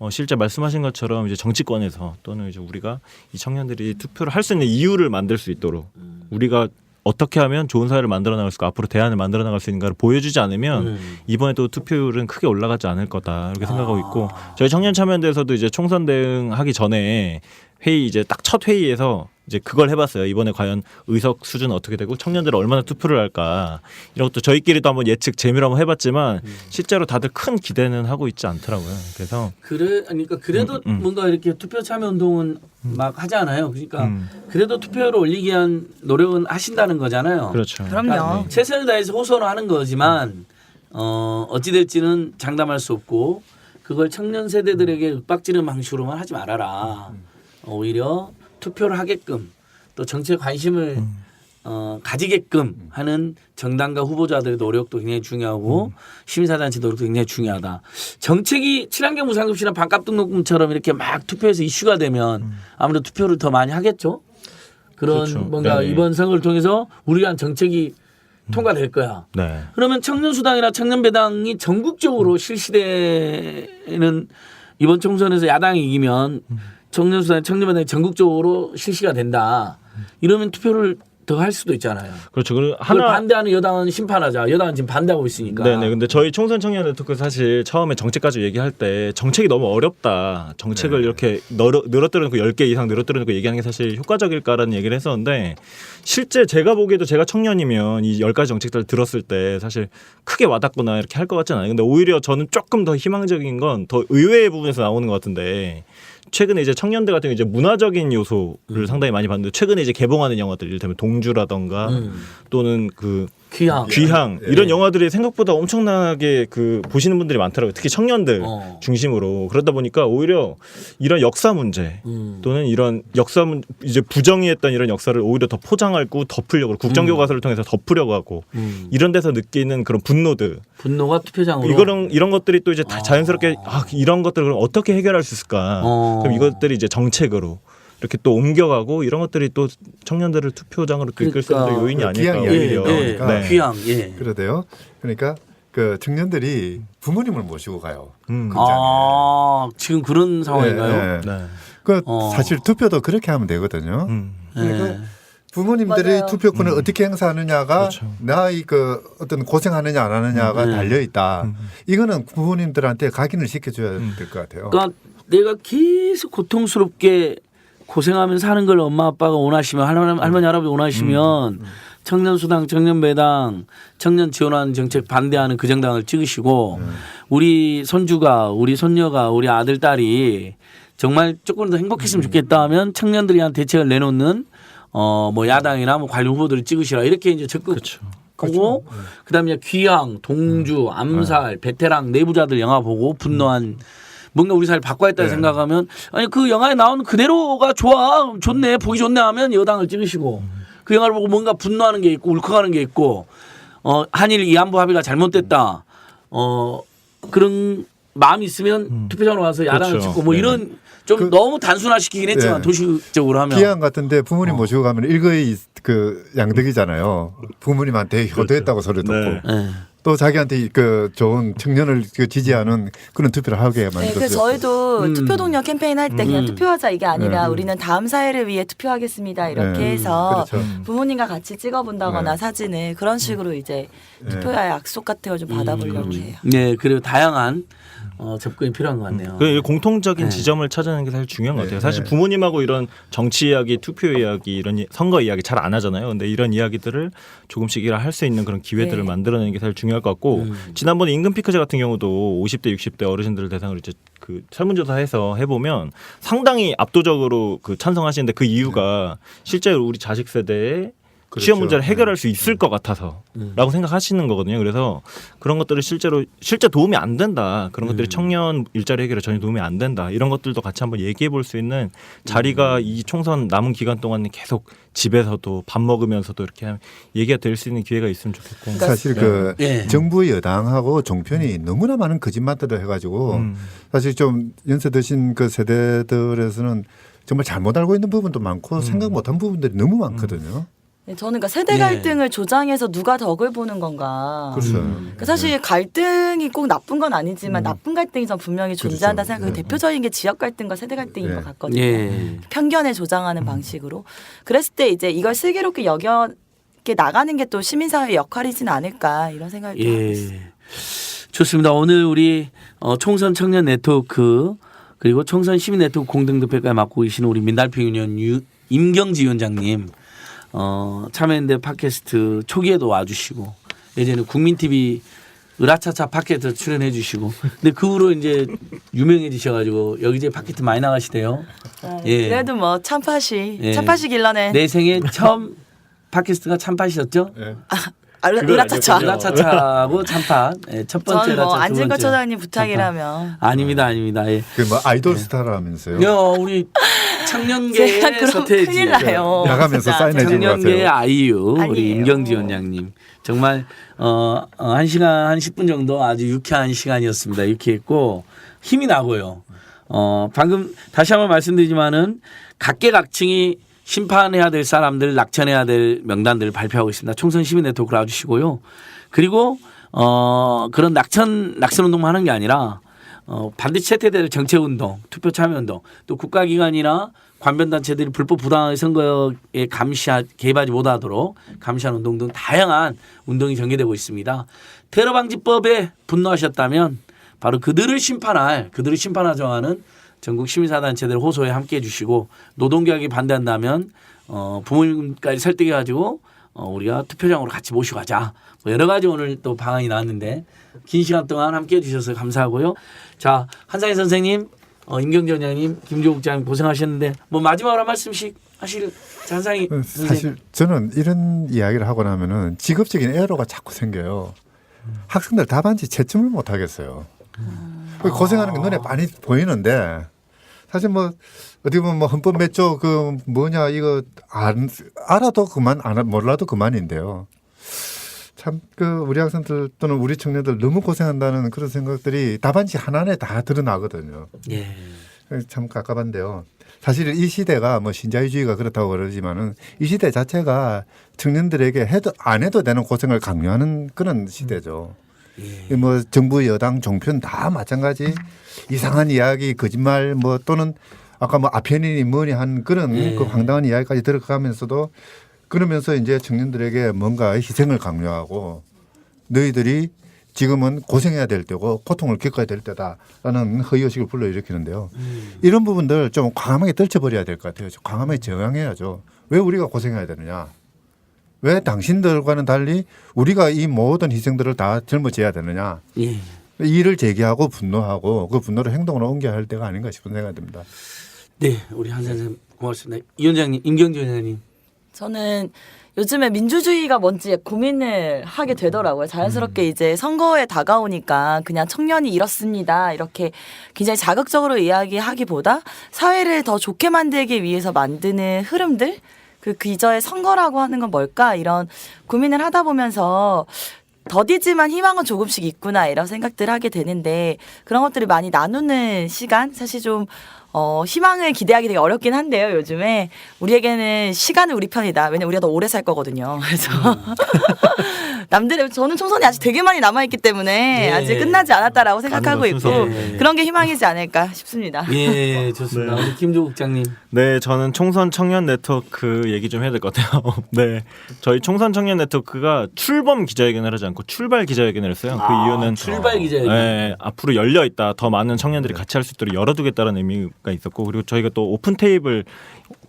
실제 말씀하신 것처럼 이제 정치권에서 또는 이제 우리가 이 청년들이 투표를 할 수 있는 이유를 만들 수 있도록 우리가 어떻게 하면 좋은 사회를 만들어 나갈 수 있고 앞으로 대안을 만들어 나갈 수 있는가를 보여주지 않으면 이번에도 투표율은 크게 올라가지 않을 거다 이렇게 생각하고 있고 저희 청년참여연대에서도 이제 총선 대응하기 전에 회의 이제 딱 첫 회의에서 이제 그걸 해봤어요. 이번에 과연 의석 수준은 어떻게 되고 청년들은 얼마나 투표를 할까 이런 것도 저희끼리도 한번 예측 재미로 한번 해봤지만 실제로 다들 큰 기대는 하고 있지 않더라고요. 그래서 그러니까 그래도 뭔가 이렇게 투표 참여 운동은 막 하잖아요. 그러니까 그래도 투표율을 올리기 위한 노력은 하신다는 거잖아요. 그렇죠. 그럼요. 최선을 다해서 호소를 하는 거지만 어찌 될지는 장담할 수 없고 그걸 청년 세대들에게 윽박지르는 방식으로만 하지 말아라. 오히려 투표를 하게끔 또 정치에 관심을 가지게끔 하는 정당과 후보자들의 노력도 굉장히 중요하고 시민사단체 노력도 굉장히 중요하다. 정책이 친환경 무상급식이나 반값 등록금처럼 이렇게 막 투표해서 이슈가 되면 아무래도 투표를 더 많이 하겠죠. 그런 그렇죠. 뭔가 네네. 이번 선거를 통해서 우리가 한 정책이 통과될 거야. 네. 그러면 청년수당이나 청년배당이 전국적으로 실시되는 이번 총선에서 야당이 이기면 청년수당, 청년배당이 전국적으로 실시가 된다. 이러면 투표를 더 할 수도 있잖아요. 그렇죠. 그리고 그걸 하나 반대하는 여당은 심판하자. 여당은 지금 반대하고 있으니까. 네네. 근데 저희 총선 청년 네트워크 사실 처음에 정책까지 얘기할 때 정책이 너무 어렵다. 정책을 이렇게 늘어뜨려놓고 10개 이상 늘어뜨려놓고 얘기하는 게 사실 효과적일까라는 얘기를 했었는데 실제 제가 보기에도 제가 청년이면 이 10가지 정책들을 들었을 때 사실 크게 와닿거나 이렇게 할 것 같지는 않아요. 근데 오히려 저는 조금 더 희망적인 건 더 의외의 부분에서 나오는 것 같은데 최근에 이제 청년들 같은 경우 이제 문화적인 요소를 상당히 많이 봤는데 최근에 이제 개봉하는 영화들 이를테면 동주라던가 또는 그 귀향 이런 영화들이 생각보다 엄청나게 그 보시는 분들이 많더라고요. 특히 청년들 중심으로. 그러다 보니까 오히려 이런 역사 문제 또는 이런 이제 부정의했던 이런 역사를 오히려 더 포장하고 덮으려고 국정교과서를 통해서 덮으려고 하고 이런 데서 느끼는 그런 분노가 투표장으로 이런 것들이 또 이제 다 자연스럽게 이런 것들을 그럼 어떻게 해결할 수 있을까? 그럼 이것들이 이제 정책으로 이렇게 또 옮겨가고 이런 것들이 또 청년들을 투표장으로 또 이끌 수 있는 그러니까. 요인이 아닐까 기왕 오히려. 이야기 나오니까. 네. 귀향. 그러대요. 그러니까 그 청년들이 부모님을 모시고 가요. 지금 그런 상황인가요? 네. 그 사실 투표도 그렇게 하면 되거든요. 그러니까 부모님들이 맞아요. 투표권을 어떻게 행사하느냐가 그렇죠. 나의 그 어떤 고생하느냐 안 하느냐가 달려 있다. 이거는 부모님들한테 각인을 시켜줘야 될 것 같아요. 그러니까 내가 계속 고통스럽게 고생하면서 사는 걸 엄마 아빠가 원하시면 할머니 할아버지 원하시면 청년수당, 청년배당, 청년 지원하는 정책 반대하는 그 정당을 찍으시고 우리 손주가 우리 손녀가 우리 아들 딸이 정말 조금 더 행복했으면 좋겠다 하면 청년들이 한 대책을 내놓는 뭐 야당이나 뭐 관련 후보들을 찍으시라 이렇게 이제 적극 보고 그다음에 이제 귀향, 동주, 암살, 베테랑 내부자들 영화 보고 분노한 뭔가 우리 사회를 바꿔야 했다 생각하면 아니 그 영화에 나오는 그대로가 좋네 보기 좋네 하면 여당을 찍으시고 그 영화를 보고 뭔가 분노하는 게 있고 울컥하는 게 있고 한일 이안보 합의가 잘못됐다 그런 마음이 있으면 투표장으로 와서 야당을 그렇죠. 찍고 뭐 이런 좀 너무 단순화시키긴 했지만 도시적으로 하면 기왕 같은데 부모님 모시고 가면 일거의 그 양득이잖아요. 부모님한테 효도했다고 소리 듣고 네. 또 자기한테 그 좋은 청년을 그 지지하는 그런 투표를 하게 네, 만들었어요. 그래서 저희도 투표 동력 캠페인 할 때 그냥 투표하자 이게 아니라 우리는 다음 사회를 위해 투표하겠습니다 이렇게 해서 그렇죠. 부모님과 같이 찍어본다거나 사진을 그런 식으로 이제 투표의 약속 같은 걸 좀 받아보려고 해요. 네 그리고 다양한 접근이 필요한 것 같네요. 그 공통적인 지점을 찾아내는 게 사실 중요한 것 같아요. 사실 부모님하고 이런 정치 이야기, 투표 이야기, 이런 선거 이야기 잘 안 하잖아요. 근데 이런 이야기들을 조금씩 할 수 있는 그런 기회들을 만들어내는 게 사실 중요할 것 같고 지난번에 임금 피크제 같은 경우도 50대, 60대 어르신들을 대상으로 이제 그 설문조사해서 해보면 상당히 압도적으로 그 찬성하시는데 그 이유가 실제로 우리 자식 세대의 취업 문제를 해결할 수 있을 것 같아서라고 생각하시는 거거든요. 그래서 그런 것들을 실제 도움이 안 된다. 그런 것들이 청년 일자리 해결에 전혀 도움이 안 된다. 이런 것들도 같이 한번 얘기해 볼 수 있는 자리가 이 총선 남은 기간 동안 계속 집에서도 밥 먹으면서도 이렇게 얘기가 될 수 있는 기회가 있으면 좋겠고. 사실 그 정부 여당하고 종편이 너무나 많은 거짓말들을 해가지고 사실 좀 연세 드신 그 세대들에서는 정말 잘못 알고 있는 부분도 많고 생각 못한 부분들이 너무 많거든요. 네, 저는 그러니까 세대 갈등을 조장해서 누가 덕을 보는 건가. 그렇죠. 그러니까 사실 갈등이 꼭 나쁜 건 아니지만 나쁜 갈등이 전 분명히 존재한다 생각해요. 대표적인 게 지역 갈등과 세대 갈등인 것 같거든요. 편견을 조장하는 방식으로. 그랬을 때 이제 이걸 슬기롭게 나가는 게 또 시민사회의 역할이진 않을까 이런 생각이 하고 있어요. 좋습니다. 오늘 우리 총선 청년 네트워크 그리고 총선 시민 네트워크 공동대표까지 맡고 계시는 우리 민달평 유니언 임경지 위원장님 참여연대 팟캐스트 초기에도 와주시고 예전에 국민TV 으라차차 팟캐스트 출연해 주시고 근데 그 후로 이제 유명해지셔가지고 여기저기 팟캐스트 많이 나가시대요. 그래도 뭐 참팟이 길러낸 내 생애 처음 팟캐스트가 참팟이었죠? 으라차차. 으라차차하고 참팟. 첫 번째 저는 뭐 으라차차, 두 안진걸 번째 처장님 부탁이라면. 아닙니다. 예. 그 뭐 아이돌 스타라면서요. 야, 우리 청년계의 제가 그럼 서태지, 큰일 나요. 나가면서 진짜. 사인해 주고 청년계의 가세요. 아이유 우리 아니에요. 임경지 원장님 정말 1시간 한 10분 정도 아주 유쾌한 시간이었습니다. 유쾌했고 힘이 나고요. 방금 다시 한번 말씀드리지만은 각계각층이 심판해야 될 사람들, 낙천해야 될 명단들을 발표하고 있습니다. 총선 시민 네트워크를 놔주시고요. 그리고 그런 낙선 운동만 하는 게 아니라 반드시 채택해야 될 정책 운동, 투표 참여 운동, 또 국가기관이나 관변단체들이 불법 부당하게 선거에 개입하지 못하도록 감시하는 운동 등 다양한 운동이 전개되고 있습니다. 테러 방지법에 분노하셨다면 바로 그들을 심판하자고 하는 전국 시민사단체들 호소에 함께해 주시고 노동개혁에 반대한다면 부모님까지 설득해가지고 우리가 투표장으로 같이 모시고 가자. 뭐 여러 가지 오늘 또 방안이 나왔는데 긴 시간 동안 함께해 주셔서 감사하고요. 자, 한상희 선생님, 임경지 원장님, 김조국 장님 고생하셨는데 뭐 마지막으로 한 말씀씩 하실 한상희 선생님. 사실 저는 이런 이야기를 하고 나면은 직업적인 에러가 자꾸 생겨요. 학생들 답안지 채점을 못 하겠어요. 고생하는 게 눈에 많이 보이는데 사실 뭐 어디 보면 뭐 헌법 몇 조 그 뭐냐 이거 알아도 그만 몰라도 그만인데요. 참 그 우리 학생들 또는 우리 청년들 너무 고생한다는 그런 생각들이 답안지 하나에 다 드러나거든요. 예. 참 깝깝한데요. 사실 이 시대가 뭐 신자유주의가 그렇다고 그러지만은 이 시대 자체가 청년들에게 안 해도 되는 고생을 강요하는 그런 시대죠. 예. 뭐 정부 여당 종편 다 마찬가지 이상한 이야기 거짓말 뭐 또는 아까 뭐 아편이니 뭐니 한 그런 예. 그 황당한 이야기까지 들어가면서도 그러면서 이제 청년들에게 뭔가 희생을 강요하고 너희들이 지금은 고생해야 될 때고 고통을 겪어야 될 때다라는 허위의식을 불러일으키는데요. 이런 부분들 좀 과감하게 떨쳐버려야 될 것 같아요. 과감하게 저항해야죠. 왜 우리가 고생해야 되느냐. 왜 당신들과는 달리 우리가 이 모든 희생들을 다 짊어져야 되느냐. 예. 이를 제기하고 분노하고 그 분노를 행동으로 옮겨야 할 때가 아닌가 싶은 생각이 듭니다. 네, 우리 한 선생님 고맙습니다. 이 원장님, 임경지 원장님. 저는 요즘에 민주주의가 뭔지 고민을 하게 되더라고요. 자연스럽게 이제 선거에 다가오니까 그냥 청년이 이렇습니다. 이렇게 굉장히 자극적으로 이야기하기보다 사회를 더 좋게 만들기 위해서 만드는 흐름들, 그 기저의 선거라고 하는 건 뭘까? 이런 고민을 하다 보면서 더디지만 희망은 조금씩 있구나 이런 생각들 하게 되는데 그런 것들을 많이 나누는 시간 사실 좀 희망을 기대하기 되게 어렵긴 한데요. 요즘에 우리에게는 시간은 우리 편이다. 왜냐면 우리가 더 오래 살 거거든요. 그래서 저는 총선이 아직 되게 많이 남아있기 때문에 예. 아직 끝나지 않았다라고 생각하고 가는 건 있고 순서. 그런 게 희망이지 않을까 싶습니다. 예, 좋습니다. 네. 우리 김조국 국장님. 네, 저는 총선 청년 네트워크 얘기 좀 해야 될 것 같아요. 네, 저희 총선 청년 네트워크가 출범 기자회견을 하지 않고 출발 기자회견을 했어요. 그 이유는 출발 기자회견. 네, 앞으로 열려 있다. 더 많은 청년들이 같이 할 수 있도록 열어두겠다는 의미가 있었고, 그리고 저희가 또 오픈 테이블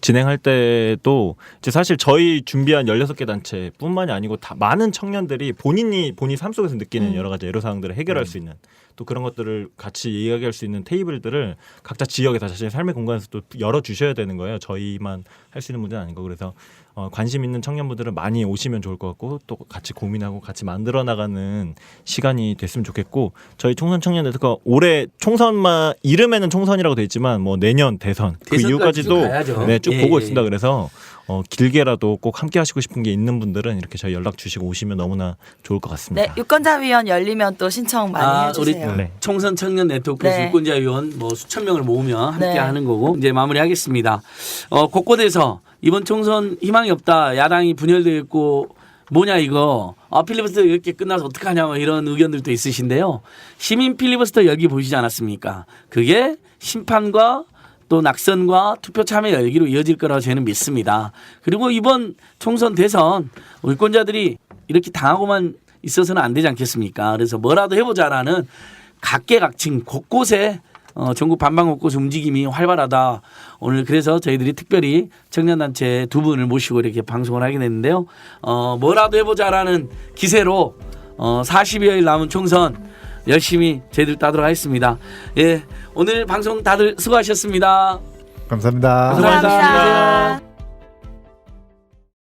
진행할 때도 이제 사실 저희 준비한 16개 단체뿐만이 아니고 다 많은 청년들이 본인이 삶 속에서 느끼는 여러 가지 애로사항들을 해결할 수 있는 또 그런 것들을 같이 이야기할 수 있는 테이블들을 각자 지역에서 자신의 삶의 공간에서 또 열어주셔야 되는 거예요. 저희만 할 수 있는 문제는 아닌 거. 그래서 관심 있는 청년분들은 많이 오시면 좋을 것 같고 또 같이 고민하고 같이 만들어 나가는 시간이 됐으면 좋겠고, 저희 총선 청년 네트워크가 올해 총선만 이름에는 총선이라고 돼 있지만 뭐 내년 대선 그 대선까지 이후까지도 쭉 가야죠. 네, 쭉 예, 보고 예. 있습니다. 그래서 길게라도 꼭 함께 하시고 싶은 게 있는 분들은 이렇게 저희 연락 주시고 오시면 너무나 좋을 것 같습니다. 네, 유권자위원 열리면 또 신청 많이 우리 해주세요. 네. 총선 청년 네트워크에서 네. 유권자위원 뭐 수천 명을 모으면 함께 네. 하는 거고 이제 마무리하겠습니다. 곳곳에서 이번 총선 희망이 없다. 야당이 분열되어 있고 뭐냐 이거. 필리버스터 이렇게 끝나서 어떡하냐 뭐 이런 의견들도 있으신데요. 시민 필리버스터 열기 보시지 않았습니까? 그게 심판과 또 낙선과 투표 참여 열기로 이어질 거라고 저는 믿습니다. 그리고 이번 총선 대선 유권자들이 이렇게 당하고만 있어서는 안 되지 않겠습니까? 그래서 뭐라도 해보자라는 각계각층 곳곳에 전국 반방곳곳 움직임이 활발하다. 오늘 그래서 저희들이 특별히 청년단체 두 분을 모시고 이렇게 방송을 하게 됐는데요. 뭐라도 해보자라는 기세로 40여일 남은 총선 열심히 저희들 따도록 하겠습니다. 예, 오늘 방송 다들 수고하셨습니다. 감사합니다. 감사합니다.